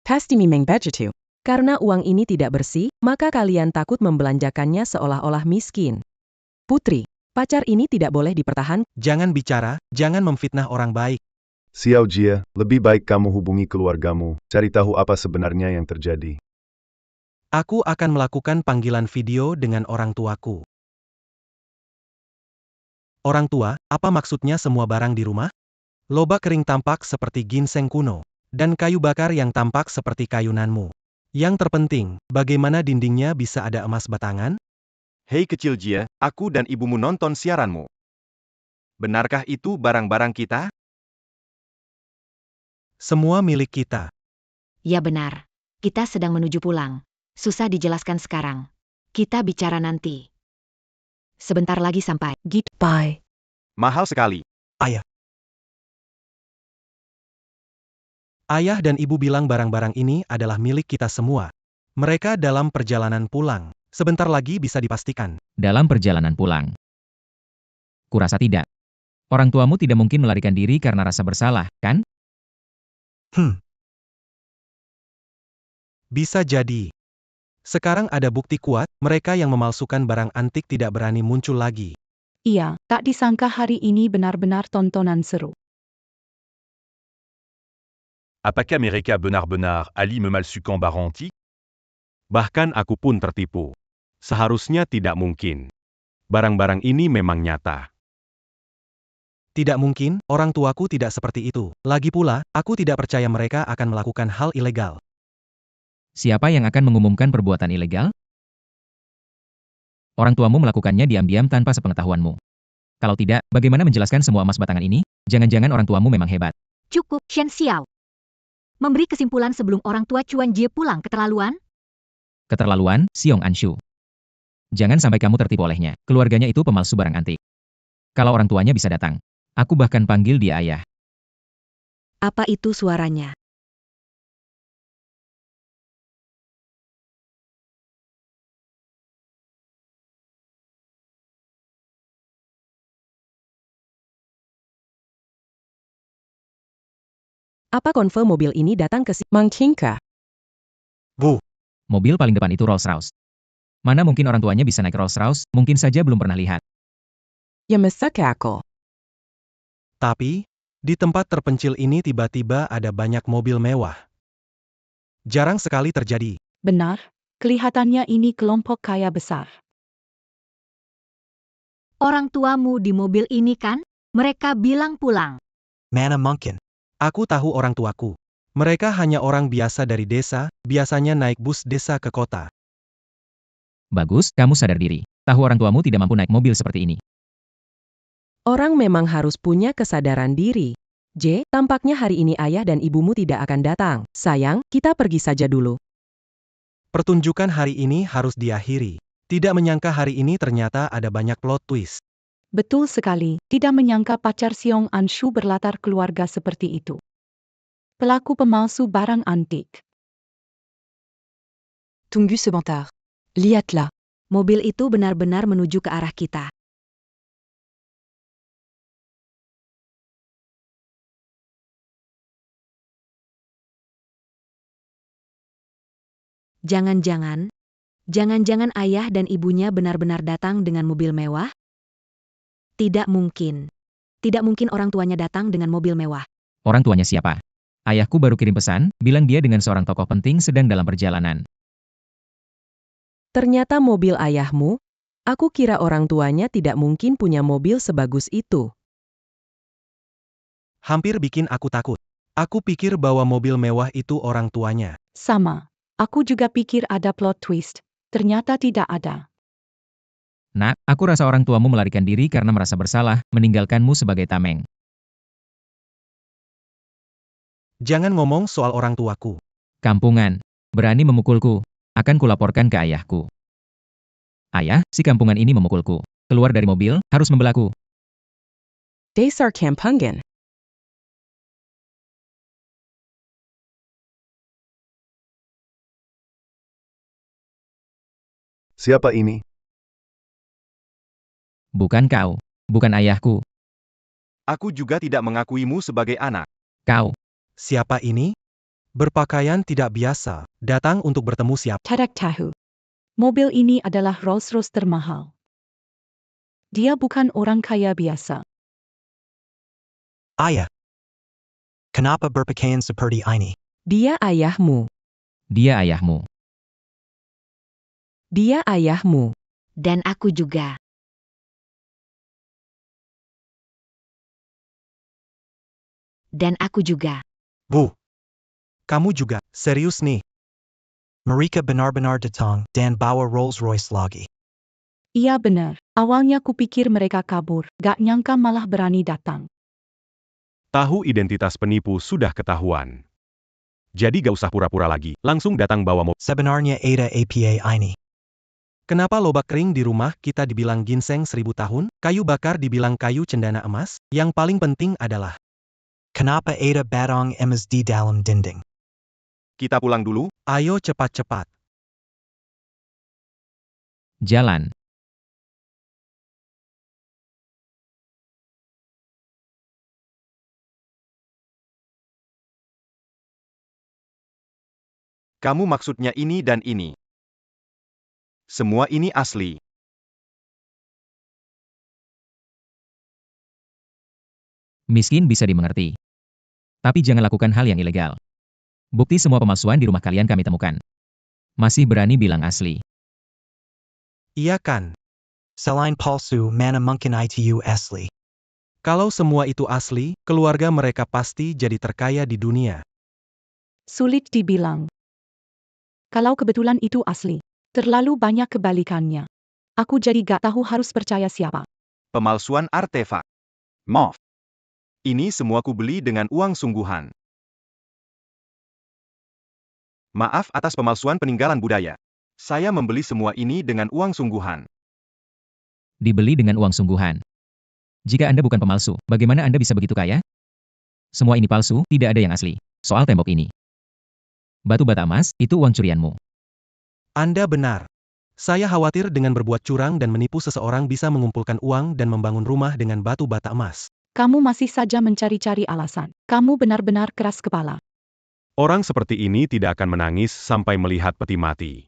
Pasti memang begitu. Karena uang ini tidak bersih, maka kalian takut membelanjakannya seolah-olah miskin. Putri, pacar ini tidak boleh dipertahankan. Jangan bicara, jangan memfitnah orang baik. Xiaojia, lebih baik kamu hubungi keluargamu, cari tahu apa sebenarnya yang terjadi. Aku akan melakukan panggilan video dengan orang tuaku. Orang tua, apa maksudnya semua barang di rumah? Lobak kering tampak seperti ginseng kuno, dan kayu bakar yang tampak seperti kayu nanmu. Yang terpenting, bagaimana dindingnya bisa ada emas batangan? Hei kecil Jia, aku dan ibumu nonton siaranmu. Benarkah itu barang-barang kita? Semua milik kita. Ya benar. Kita sedang menuju pulang. Susah dijelaskan sekarang. Kita bicara nanti. Sebentar lagi sampai. Goodbye. Mahal sekali. Ayah dan ibu bilang barang-barang ini adalah milik kita semua. Mereka dalam perjalanan pulang. Sebentar lagi bisa dipastikan. Dalam perjalanan pulang. Kurasa tidak. Orang tuamu tidak mungkin melarikan diri karena rasa bersalah, kan? Bisa jadi. Sekarang ada bukti kuat, mereka yang memalsukan barang antik tidak berani muncul lagi. Iya, tak disangka hari ini benar-benar tontonan seru. Apakah mereka benar-benar Ali memalsukan barang antik? Bahkan aku pun tertipu. Seharusnya tidak mungkin. Barang-barang ini memang nyata. Tidak mungkin, orang tuaku tidak seperti itu. Lagi pula, aku tidak percaya mereka akan melakukan hal ilegal. Siapa yang akan mengumumkan perbuatan ilegal? Orang tuamu melakukannya diam-diam tanpa sepengetahuanmu. Kalau tidak, bagaimana menjelaskan semua emas batangan ini? Jangan-jangan orang tuamu memang hebat. Cukup, Shen Xiao. Memberi kesimpulan sebelum orang tua Chuan Jie pulang keterlaluan? Keterlaluan, Xiong Anshu. Jangan sampai kamu tertipu olehnya. Keluarganya itu pemalsu barang antik. Kalau orang tuanya bisa datang, aku bahkan panggil dia ayah. Apa itu suaranya? Apa konvo mobil ini datang ke Mang Qingka? Mobil paling depan itu Rolls-Royce. Mana mungkin orang tuanya bisa naik Rolls-Royce, mungkin saja belum pernah lihat. Ya mesake aku. Tapi, di tempat terpencil ini tiba-tiba ada banyak mobil mewah. Jarang sekali terjadi. Benar, kelihatannya ini kelompok kaya besar. Orang tuamu di mobil ini kan? Mereka bilang pulang. Mana mungkin. Aku tahu orang tuaku. Mereka hanya orang biasa dari desa, biasanya naik bus desa ke kota. Bagus, kamu sadar diri. Tahu orang tuamu tidak mampu naik mobil seperti ini. Orang memang harus punya kesadaran diri. J, tampaknya hari ini ayah dan ibumu tidak akan datang. Sayang, kita pergi saja dulu. Pertunjukan hari ini harus diakhiri. Tidak menyangka hari ini ternyata ada banyak plot twist. Betul sekali, tidak menyangka pacar Xiong Anshu berlatar keluarga seperti itu. Pelaku pemalsu barang antik. Tunggu sebentar. Lihatlah. Mobil itu benar-benar menuju ke arah kita. Jangan-jangan ayah dan ibunya benar-benar datang dengan mobil mewah? Tidak mungkin. Tidak mungkin orang tuanya datang dengan mobil mewah. Orang tuanya siapa? Ayahku baru kirim pesan, bilang dia dengan seorang tokoh penting sedang dalam perjalanan. Ternyata mobil ayahmu? Aku kira orang tuanya tidak mungkin punya mobil sebagus itu. Hampir bikin aku takut. Aku pikir bahwa mobil mewah itu orang tuanya. Sama. Aku juga pikir ada plot twist. Ternyata tidak ada. Nak, aku rasa orang tuamu melarikan diri karena merasa bersalah, meninggalkanmu sebagai tameng. Jangan ngomong soal orang tuaku. Kampungan. Berani memukulku. Akan kulaporkan ke ayahku. Ayah, si kampungan ini memukulku. Keluar dari mobil, harus membelaku. Dasar kampungan. Siapa ini? Bukan kau. Bukan ayahku. Aku juga tidak mengakuimu sebagai anak. Kau. Siapa ini? Berpakaian tidak biasa. Datang untuk bertemu siapa? Tidak tahu. Mobil ini adalah Rolls-Royce termahal. Dia bukan orang kaya biasa. Ayah. Kenapa berpakaian seperti ini? Dia ayahmu. Dia ayahmu. Dia ayahmu. Dan aku juga. Dan aku juga. Bu. Kamu juga, serius nih. Mereka benar-benar datang dan bawa Rolls-Royce lagi. Iya benar. Awalnya kupikir mereka kabur. Gak nyangka malah berani datang. Tahu identitas penipu sudah ketahuan. Jadi gak usah pura-pura lagi, langsung datang bawa mobil. Sebenarnya ada apa ini? Kenapa lobak kering di rumah kita dibilang ginseng 1000 tahun, kayu bakar dibilang kayu cendana emas? Yang paling penting adalah, Kenapa ada batang emas di dalam dinding? Kita pulang dulu. ayo cepat-cepat. Jalan. Kamu maksudnya ini dan ini. Semua ini asli. Miskin bisa dimengerti. Tapi jangan lakukan hal yang ilegal. Bukti semua pemalsuan di rumah kalian kami temukan. Masih berani bilang asli. Iya kan? Selain palsu, mana mungkin itu asli? Kalau semua itu asli, keluarga mereka pasti jadi terkaya di dunia. Sulit dibilang. Kalau kebetulan itu asli. Terlalu banyak kebalikannya. Aku jadi gak tahu harus percaya siapa. Pemalsuan artefak. Maaf. Ini semua ku beli dengan uang sungguhan. Maaf atas pemalsuan peninggalan budaya. Saya membeli semua ini dengan uang sungguhan. Dibeli dengan uang sungguhan. Jika Anda bukan pemalsu, bagaimana Anda bisa begitu kaya? Semua ini palsu, tidak ada yang asli. Soal tembok ini. Batu bata emas, itu uang curianmu. Anda benar. Saya khawatir dengan berbuat curang dan menipu seseorang bisa mengumpulkan uang dan membangun rumah dengan batu bata emas. Kamu masih saja mencari-cari alasan. Kamu benar-benar keras kepala. Orang seperti ini tidak akan menangis sampai melihat peti mati.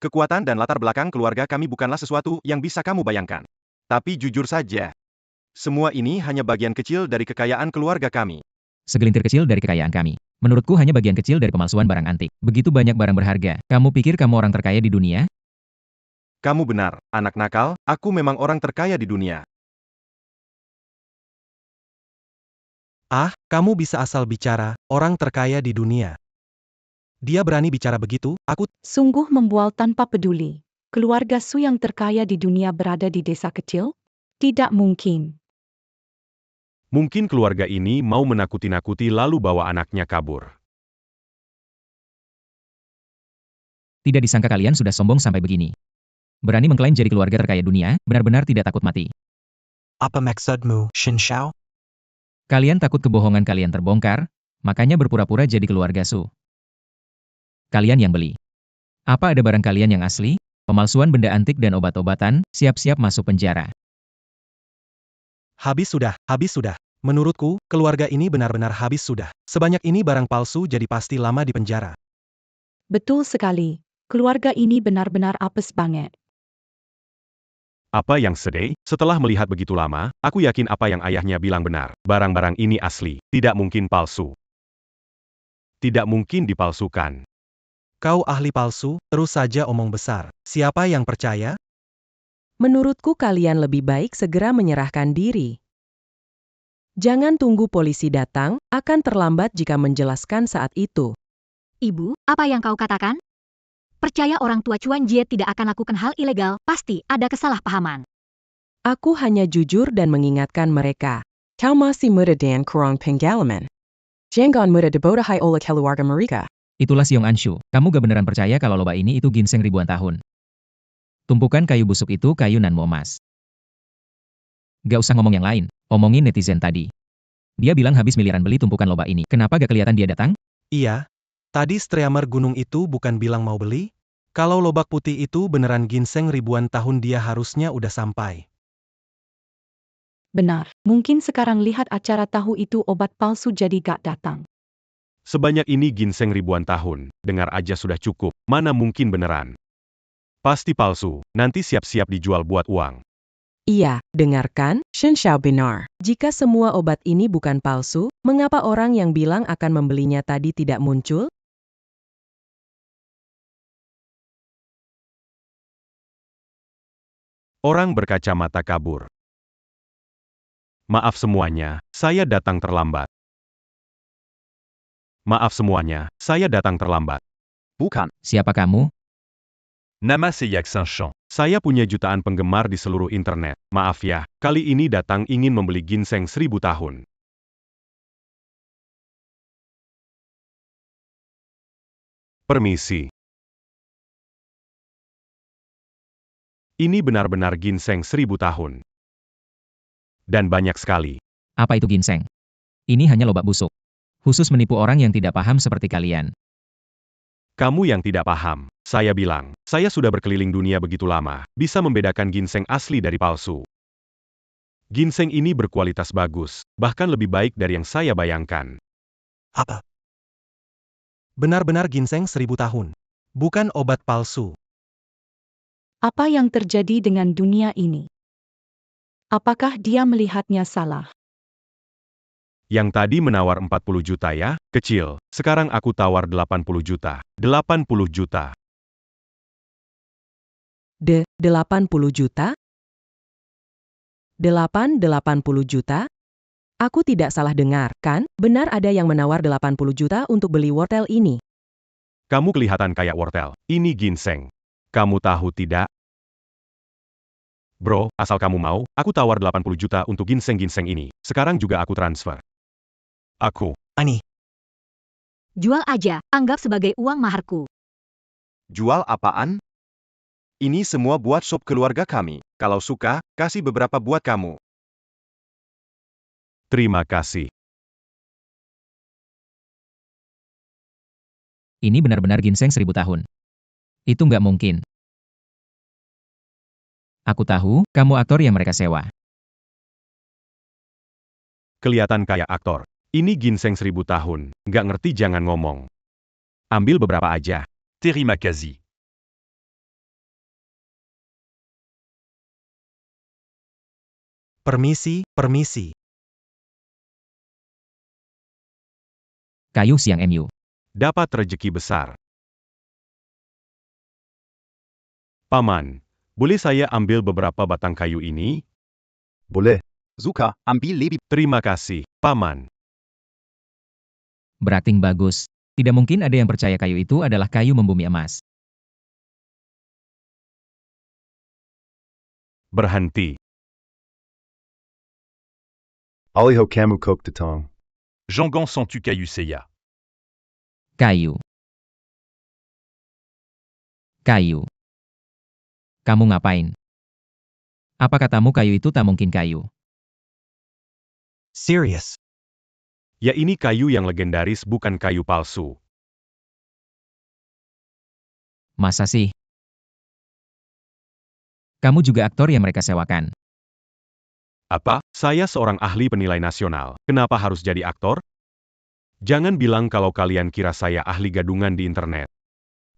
Kekuatan dan latar belakang keluarga kami bukanlah sesuatu yang bisa kamu bayangkan. Tapi jujur saja, semua ini hanya bagian kecil dari kekayaan keluarga kami. Segelintir kecil dari kekayaan kami. Menurutku hanya bagian kecil dari pemalsuan barang antik. Begitu banyak barang berharga. Kamu pikir kamu orang terkaya di dunia? Kamu benar, anak nakal, aku memang orang terkaya di dunia. Ah, kamu bisa asal bicara, orang terkaya di dunia. Dia berani bicara begitu, aku... Sungguh membual tanpa peduli. Keluarga Su yang terkaya di dunia berada di desa kecil? Tidak mungkin. Mungkin keluarga ini mau menakuti-nakuti lalu bawa anaknya kabur. Tidak disangka kalian sudah sombong sampai begini. Berani mengklaim jadi keluarga terkaya dunia, benar-benar tidak takut mati. Apa maksudmu, Shin Shao? Kalian takut kebohongan kalian terbongkar, makanya berpura-pura jadi keluarga Su. Kalian yang beli. Apa ada barang kalian yang asli? Pemalsuan benda antik dan obat-obatan, siap-siap masuk penjara. Habis sudah. Menurutku, keluarga ini benar-benar habis sudah. Sebanyak ini barang palsu jadi pasti lama di penjara. Betul sekali. Keluarga ini benar-benar apes banget. Apa yang sedih? Setelah melihat begitu lama, aku yakin apa yang ayahnya bilang benar. Barang-barang ini asli, tidak mungkin palsu. Tidak mungkin dipalsukan. Kau ahli palsu, terus saja omong besar. Siapa yang percaya? Menurutku kalian lebih baik segera menyerahkan diri. Jangan tunggu polisi datang, akan terlambat jika menjelaskan saat itu. Ibu, apa yang kau katakan? Percaya orang tua Chuan Jie tidak akan lakukan hal ilegal, pasti ada kesalahpahaman. Aku hanya jujur dan mengingatkan mereka. Kau masih muda dan kurang pengalaman. Jangan mudah dibodohi oleh keluarga mereka. Itulah Xiong Anshu. Kamu gak beneran percaya kalau lobak ini itu ginseng ribuan tahun. Tumpukan kayu busuk itu kayu nanmu emas. Gak usah ngomong yang lain, omongin netizen tadi. Dia bilang habis miliaran beli tumpukan lobak ini. Kenapa gak kelihatan dia datang? Iya. Tadi streamer gunung itu bukan bilang mau beli? Kalau lobak putih itu beneran ginseng ribuan tahun dia harusnya udah sampai. Benar, mungkin sekarang lihat acara tahu itu obat palsu jadi gak datang. Sebanyak ini ginseng ribuan tahun, dengar aja sudah cukup, mana mungkin beneran. Pasti palsu, nanti siap-siap dijual buat uang. Iya, dengarkan, Shen Xiao benar. Jika semua obat ini bukan palsu, mengapa orang yang bilang akan membelinya tadi tidak muncul? Orang berkacamata kabur. Maaf semuanya, saya datang terlambat. Maaf semuanya, saya datang terlambat. Bukan. Siapa kamu? Nama Seyak Saint-Champ. Saya punya jutaan penggemar di seluruh internet. Maaf ya, kali ini datang ingin membeli ginseng 1000 tahun. Permisi. Ini benar-benar ginseng 1000 tahun. Dan banyak sekali. Apa itu ginseng? Ini hanya lobak busuk. Khusus menipu orang yang tidak paham seperti kalian. Kamu yang tidak paham, saya bilang, saya sudah berkeliling dunia begitu lama, bisa membedakan ginseng asli dari palsu. Ginseng ini berkualitas bagus, bahkan lebih baik dari yang saya bayangkan. Apa? Benar-benar ginseng 1000 tahun. Bukan obat palsu. Apa yang terjadi dengan dunia ini? Apakah dia melihatnya salah? Yang tadi menawar 40 juta ya, kecil. Sekarang aku tawar 80 juta. 80 juta. 80 juta? 80 juta? Aku tidak salah dengar, kan? Benar ada yang menawar 80 juta untuk beli wortel ini. Kamu kelihatan kayak wortel. Ini ginseng. Kamu tahu tidak? Bro, asal kamu mau, aku tawar 80 juta untuk ginseng-ginseng ini. Sekarang juga aku transfer. Aku. Ani. Jual aja, anggap sebagai uang maharku. Jual apaan? Ini semua buat sop keluarga kami. Kalau suka, kasih beberapa buat kamu. Terima kasih. Ini benar-benar ginseng 1000 tahun. Itu nggak mungkin. Aku tahu, kamu aktor yang mereka sewa. Kelihatan kayak aktor. Ini ginseng 1000 tahun. Nggak ngerti jangan ngomong. Ambil beberapa aja. Terima kasih. Permisi. Kayu siang MU. Dapat rezeki besar. Paman, boleh saya ambil beberapa batang kayu ini? Boleh. Suka, ambil lebih. Terima kasih, Paman. Berakting bagus. Tidak mungkin ada yang percaya kayu itu adalah kayu membumi emas. Berhenti. Aliho kamu kok datang. Jangan sens-tu caillou Seiya. Kayu. Kayu. Kamu ngapain? Apa katamu kayu itu tak mungkin kayu? Serius. Ya ini kayu yang legendaris bukan kayu palsu. Masa sih? Kamu juga aktor yang mereka sewakan. Apa? Saya seorang ahli penilai nasional. Kenapa harus jadi aktor? Jangan bilang kalau kalian kira saya ahli gadungan di internet.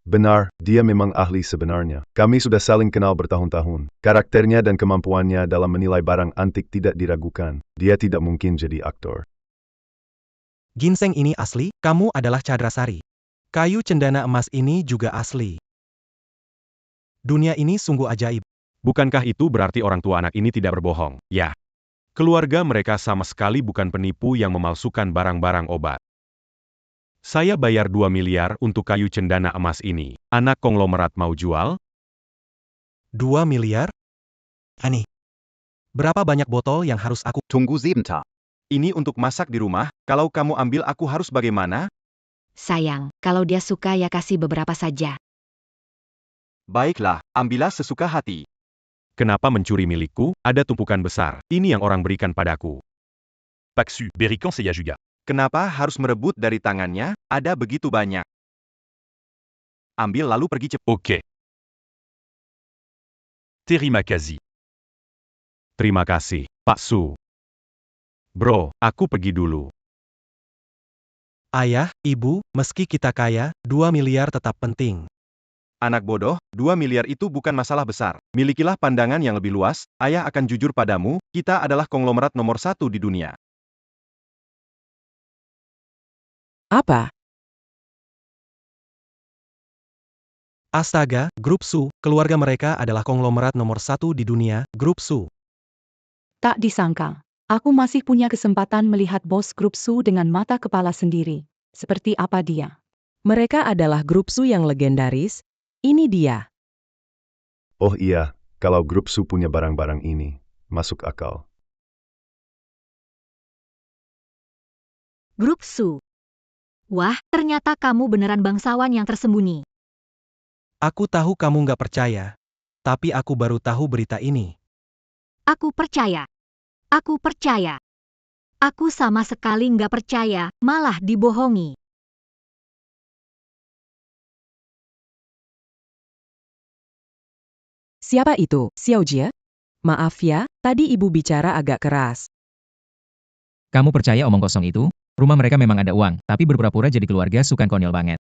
Benar, dia memang ahli sebenarnya. Kami sudah saling kenal bertahun-tahun. Karakternya dan kemampuannya dalam menilai barang antik tidak diragukan. Dia tidak mungkin jadi aktor. Ginseng ini asli, kamu adalah Cadrasari. Kayu cendana emas ini juga asli. Dunia ini sungguh ajaib. Bukankah itu berarti orang tua anak ini tidak berbohong? Ya. Keluarga mereka sama sekali bukan penipu yang memalsukan barang-barang obat. Saya bayar 2 miliar untuk kayu cendana emas ini. Anak konglomerat mau jual? 2 miliar? Ani. Berapa banyak botol yang harus aku... Tunggu sebentar. Ini untuk masak di rumah, kalau kamu ambil aku harus bagaimana? Sayang, kalau dia suka ya kasih beberapa saja. Baiklah, ambillah sesuka hati. Kenapa mencuri milikku? Ada tumpukan besar. Ini yang orang berikan padaku. Paxu, Berican Seyajuga. Kenapa harus merebut dari tangannya? Ada begitu banyak. Ambil lalu pergi cepat. Ok. Terima kasih. Terima kasih, Pak Su. Bro, aku pergi dulu. Ayah, ibu, meski kita kaya, 2 miliar tetap penting. Anak bodoh, 2 miliar itu bukan masalah besar. Milikilah pandangan yang lebih luas, ayah akan jujur padamu, kita adalah konglomerat nomor 1 di dunia. Apa? Astaga, Grup Su, keluarga mereka adalah konglomerat nomor 1 di dunia, Grup Su. Tak disangka, aku masih punya kesempatan melihat bos Grup Su dengan mata kepala sendiri. Seperti apa dia? Mereka adalah Grup Su yang legendaris. Ini dia. Oh iya, kalau Grup Su punya barang-barang ini, masuk akal. Grup Su. Wah, ternyata kamu beneran bangsawan yang tersembunyi. Aku tahu kamu nggak percaya. Tapi aku baru tahu berita ini. Aku percaya. Aku percaya. Aku sama sekali nggak percaya, malah dibohongi. Siapa itu, Xiao Jie? Maaf ya, tadi ibu bicara agak keras. Kamu percaya omong kosong itu? Rumah mereka memang ada uang, tapi berpura-pura jadi keluarga sukan konyol banget.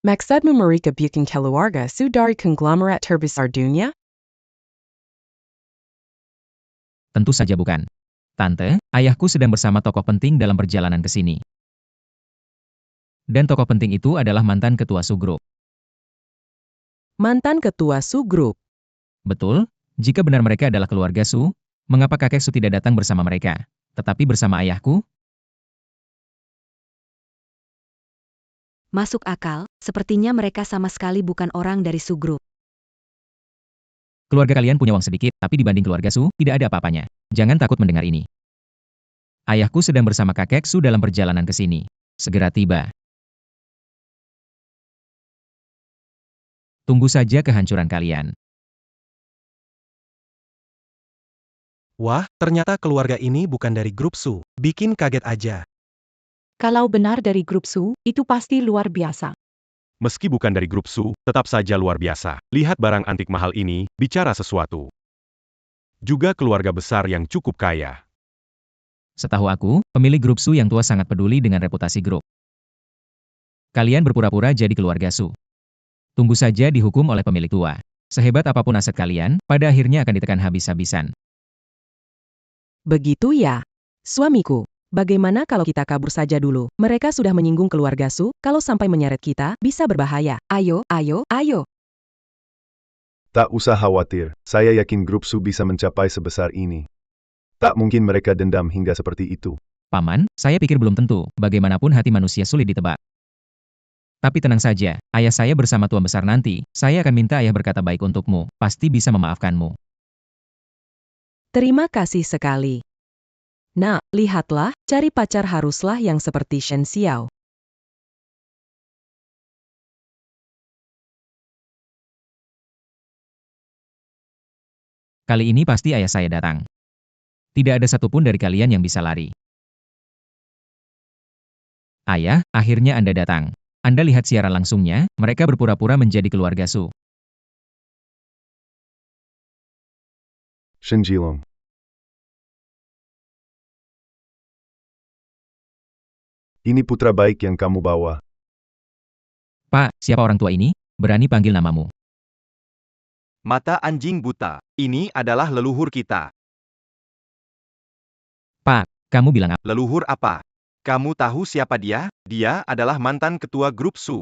Maksudmu mereka bikin keluarga Su dari konglomerat terbesar dunia? Tentu saja bukan. Tante, ayahku sedang bersama tokoh penting dalam perjalanan ke sini. Dan tokoh penting itu adalah mantan ketua Su Group. Mantan ketua Su Group. Betul, jika benar mereka adalah keluarga Su, mengapa kakek Su tidak datang bersama mereka, tetapi bersama ayahku? Masuk akal, sepertinya mereka sama sekali bukan orang dari Su Group. Keluarga kalian punya uang sedikit, tapi dibanding keluarga Su, tidak ada apa-apanya. Jangan takut mendengar ini. Ayahku sedang bersama kakek Su dalam perjalanan ke sini. Segera tiba. Tunggu saja kehancuran kalian. Wah, ternyata keluarga ini bukan dari Grup Su. Bikin kaget aja. Kalau benar dari Grup Su, itu pasti luar biasa. Meski bukan dari Grup Su, tetap saja luar biasa. Lihat barang antik mahal ini, bicara sesuatu. Juga keluarga besar yang cukup kaya. Setahu aku, pemilik Grup Su yang tua sangat peduli dengan reputasi grup. Kalian berpura-pura jadi keluarga Su. Tunggu saja dihukum oleh pemilik tua. Sehebat apapun aset kalian, pada akhirnya akan ditekan habis-habisan. Begitu ya? Suamiku, bagaimana kalau kita kabur saja dulu? Mereka sudah menyinggung keluarga Su, kalau sampai menyeret kita, bisa berbahaya. Ayo, ayo, ayo. Tak usah khawatir, saya yakin Grup Su bisa mencapai sebesar ini. Tak mungkin mereka dendam hingga seperti itu. Paman, saya pikir belum tentu, bagaimanapun hati manusia sulit ditebak. Tapi tenang saja, ayah saya bersama Tuan Besar nanti, saya akan minta ayah berkata baik untukmu, pasti bisa memaafkanmu. Terima kasih sekali. Nah, lihatlah, cari pacar haruslah yang seperti Shen Xiao. Kali ini pasti ayah saya datang. Tidak ada satupun dari kalian yang bisa lari. Ayah, akhirnya Anda datang. Anda lihat siaran langsungnya, mereka berpura-pura menjadi keluarga Su. Shinjilong. Ini putra baik yang kamu bawa. Pak, siapa orang tua ini? Berani panggil namamu. Mata anjing buta. Ini adalah leluhur kita. Pak, kamu bilang apa? Leluhur apa? Kamu tahu siapa dia? Dia adalah mantan ketua grup Su.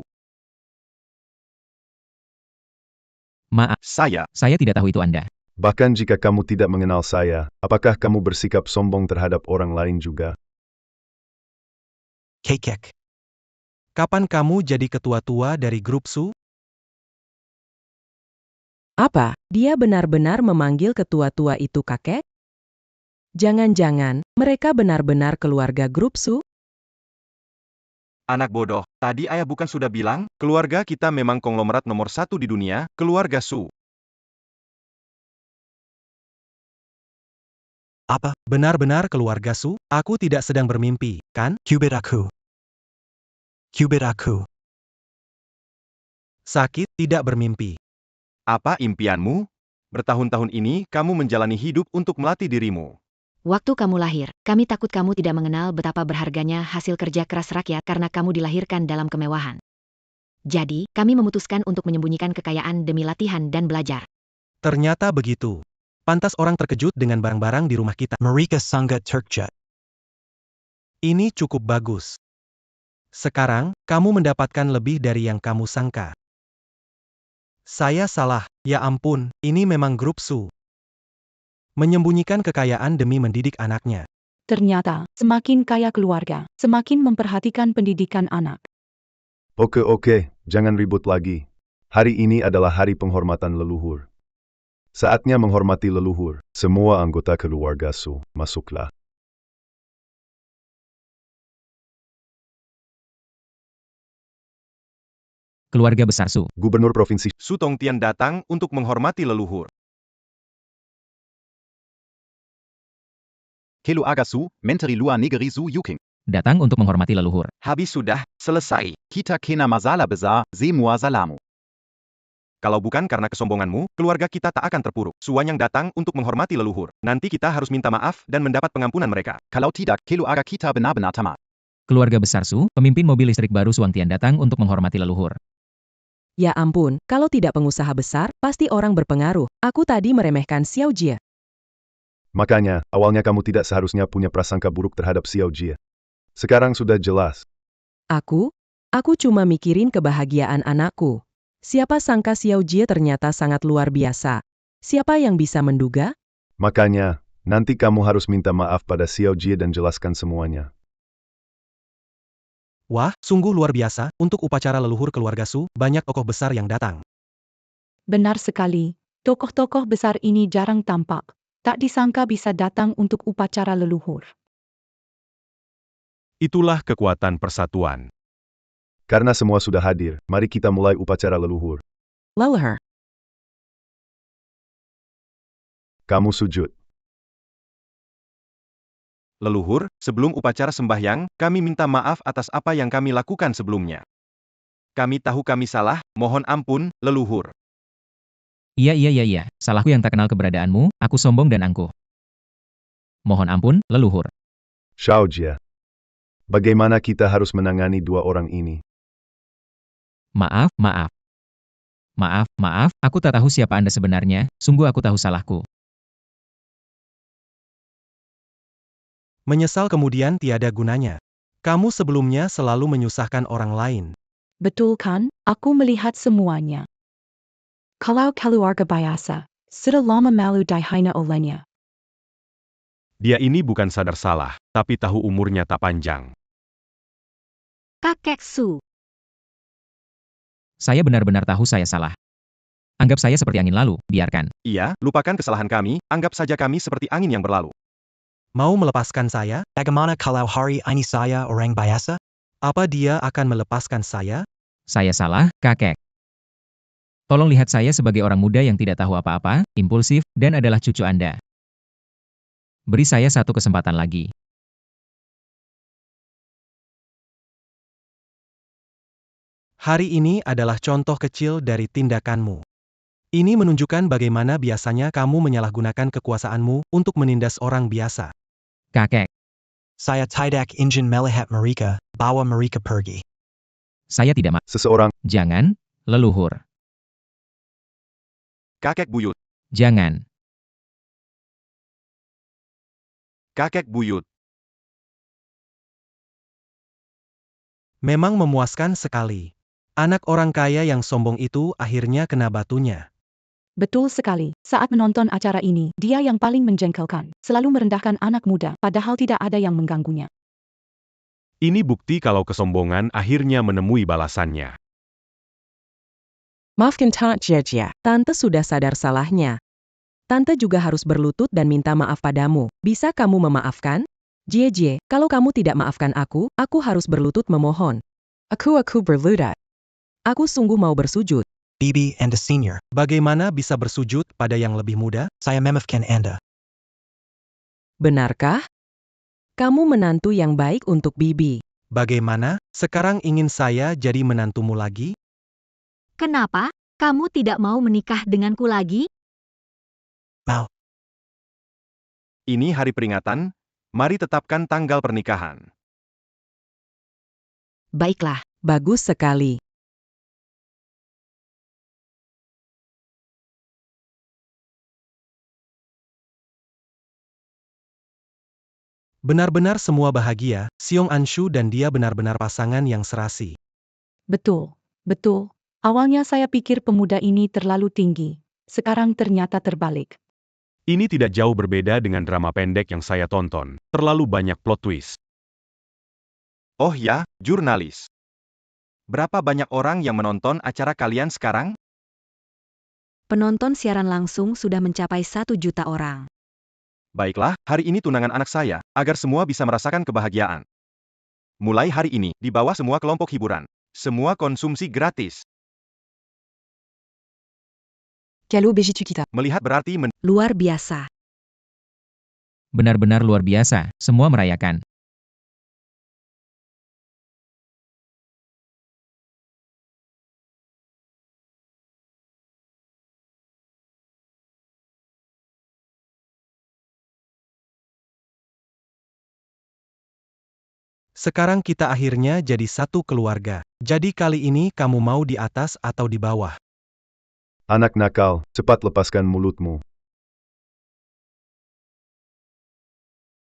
Maaf, Saya tidak tahu itu Anda. Bahkan jika kamu tidak mengenal saya, apakah kamu bersikap sombong terhadap orang lain juga? Kekek. Kapan kamu jadi ketua tua dari grup Su? Apa, dia benar-benar memanggil ketua tua itu kakek? Jangan-jangan, mereka benar-benar keluarga grup Su? anak bodoh. Tadi ayah bukan sudah bilang, keluarga kita memang konglomerat nomor 1 di dunia, keluarga Su. Apa? Benar-benar keluarga Su? Aku tidak sedang bermimpi, kan? Qubit aku. Qubit aku. Sakit, tidak bermimpi. Apa impianmu? Bertahun-tahun ini, kamu menjalani hidup untuk melatih dirimu. Waktu kamu lahir, kami takut kamu tidak mengenal betapa berharganya hasil kerja keras rakyat karena kamu dilahirkan dalam kemewahan. Jadi, kami memutuskan untuk menyembunyikan kekayaan demi latihan dan belajar. Ternyata begitu. Pantas orang terkejut dengan barang-barang di rumah kita. Marika Sangha Turkjet. Ini cukup bagus. Sekarang, kamu mendapatkan lebih dari yang kamu sangka. Saya salah, ya ampun, ini memang grup Su. Menyembunyikan kekayaan demi mendidik anaknya. Ternyata, semakin kaya keluarga, semakin memperhatikan pendidikan anak. Oke, jangan ribut lagi. Hari ini adalah hari penghormatan leluhur. Saatnya menghormati leluhur. Semua anggota keluarga Su, masuklah. Keluarga besar Su. Gubernur Provinsi Su Tongtian datang untuk menghormati leluhur. Kelu aga Su, menteri lua negeri Su Yuking. Datang untuk menghormati leluhur. Habis sudah, selesai. Kita kena masalah besar, semua salamu. Kalau bukan karena kesombonganmu, keluarga kita tak akan terpuruk. Suanyang datang untuk menghormati leluhur. Nanti kita harus minta maaf dan mendapat pengampunan mereka. Kalau tidak, kelu aga kita benar-benar tamat. Keluarga besar Su, pemimpin mobil listrik baru Suangtian datang untuk menghormati leluhur. Ya ampun, kalau tidak pengusaha besar, pasti orang berpengaruh. Aku tadi meremehkan Xiao Jie. Makanya, awalnya kamu tidak seharusnya punya prasangka buruk terhadap Xiao Jie. Sekarang sudah jelas. Aku cuma mikirin kebahagiaan anakku. Siapa sangka Xiao Jie ternyata sangat luar biasa. Siapa yang bisa menduga? Makanya, nanti kamu harus minta maaf pada Xiao Jie dan jelaskan semuanya. Wah, sungguh luar biasa, untuk upacara leluhur keluarga Su, banyak tokoh besar yang datang. Benar sekali, tokoh-tokoh besar ini jarang tampak. Tak disangka bisa datang untuk upacara leluhur. Itulah kekuatan persatuan. Karena semua sudah hadir, mari kita mulai upacara leluhur. Leluhur. Kamu sujud. Leluhur, sebelum upacara sembahyang, kami minta maaf atas apa yang kami lakukan sebelumnya. Kami tahu kami salah, mohon ampun, leluhur. Iya, salahku yang tak kenal keberadaanmu, aku sombong dan angkuh. Mohon ampun, leluhur. Xiao Jie. Bagaimana kita harus menangani dua orang ini? Maaf, aku tak tahu siapa Anda sebenarnya, sungguh aku tahu salahku. Menyesal kemudian tiada gunanya. Kamu sebelumnya selalu menyusahkan orang lain. Betul kan? Aku melihat semuanya. Kalau keluarga biasa, sudah lama malu dihina olehnya. Dia ini bukan sadar salah, tapi tahu umurnya tak panjang. Kakek Su. Saya benar-benar tahu saya salah. Anggap saya seperti angin lalu, biarkan. Iya, lupakan kesalahan kami, anggap saja kami seperti angin yang berlalu. Mau melepaskan saya? Bagaimana kalau hari ini saya orang biasa? Apa dia akan melepaskan saya? Saya salah, kakek. Tolong lihat saya sebagai orang muda yang tidak tahu apa-apa, impulsif, dan adalah cucu Anda. Beri saya satu kesempatan lagi. Hari ini adalah contoh kecil dari tindakanmu. Ini menunjukkan bagaimana biasanya kamu menyalahgunakan kekuasaanmu untuk menindas orang biasa. Kakek, Saya tidak ingin melihat mereka, bawa mereka pergi. saya tidak mau. Seseorang Jangan, leluhur. Kakek buyut. Jangan. Kakek buyut. Memang memuaskan sekali. Anak orang kaya yang sombong itu akhirnya kena batunya. Betul sekali. Saat menonton acara ini, dia yang paling menjengkelkan. Selalu merendahkan anak muda, padahal tidak ada yang mengganggunya. Ini bukti kalau kesombongan akhirnya menemui balasannya. Maafkan Tante Jejia. Tante sudah sadar salahnya. Tante juga harus berlutut dan minta maaf padamu. Bisa kamu memaafkan? Jejie, kalau kamu tidak maafkan aku harus berlutut memohon. Aku berlutut. Aku sungguh mau bersujud. Bibi and the senior. Bagaimana bisa bersujud pada yang lebih muda? Saya memaafkan Anda. Benarkah? Kamu menantu yang baik untuk Bibi. Bagaimana? Sekarang ingin saya jadi menantumu lagi? Kenapa? Kamu tidak mau menikah denganku lagi? Mau. Ini hari peringatan, mari tetapkan tanggal pernikahan. Baiklah, Bagus sekali. Benar-benar semua bahagia, Seong Anshu dan dia benar-benar pasangan yang serasi. Betul, betul. Awalnya saya pikir pemuda ini terlalu tinggi. Sekarang ternyata terbalik. Ini tidak jauh berbeda dengan drama pendek yang saya tonton. Terlalu banyak plot twist. Oh ya, jurnalis. Berapa banyak orang yang menonton acara kalian sekarang? Penonton siaran langsung sudah mencapai 1 juta orang. Baiklah, hari ini tunangan anak saya, agar semua bisa merasakan kebahagiaan. Mulai hari ini, di bawah semua kelompok hiburan. Semua konsumsi gratis. Kalau begitu kita. Melihat berarti Luar biasa. Benar-benar luar biasa, semua merayakan. Sekarang kita akhirnya jadi satu keluarga. Jadi kali ini kamu mau di atas atau di bawah? anak nakal, cepat lepaskan mulutmu.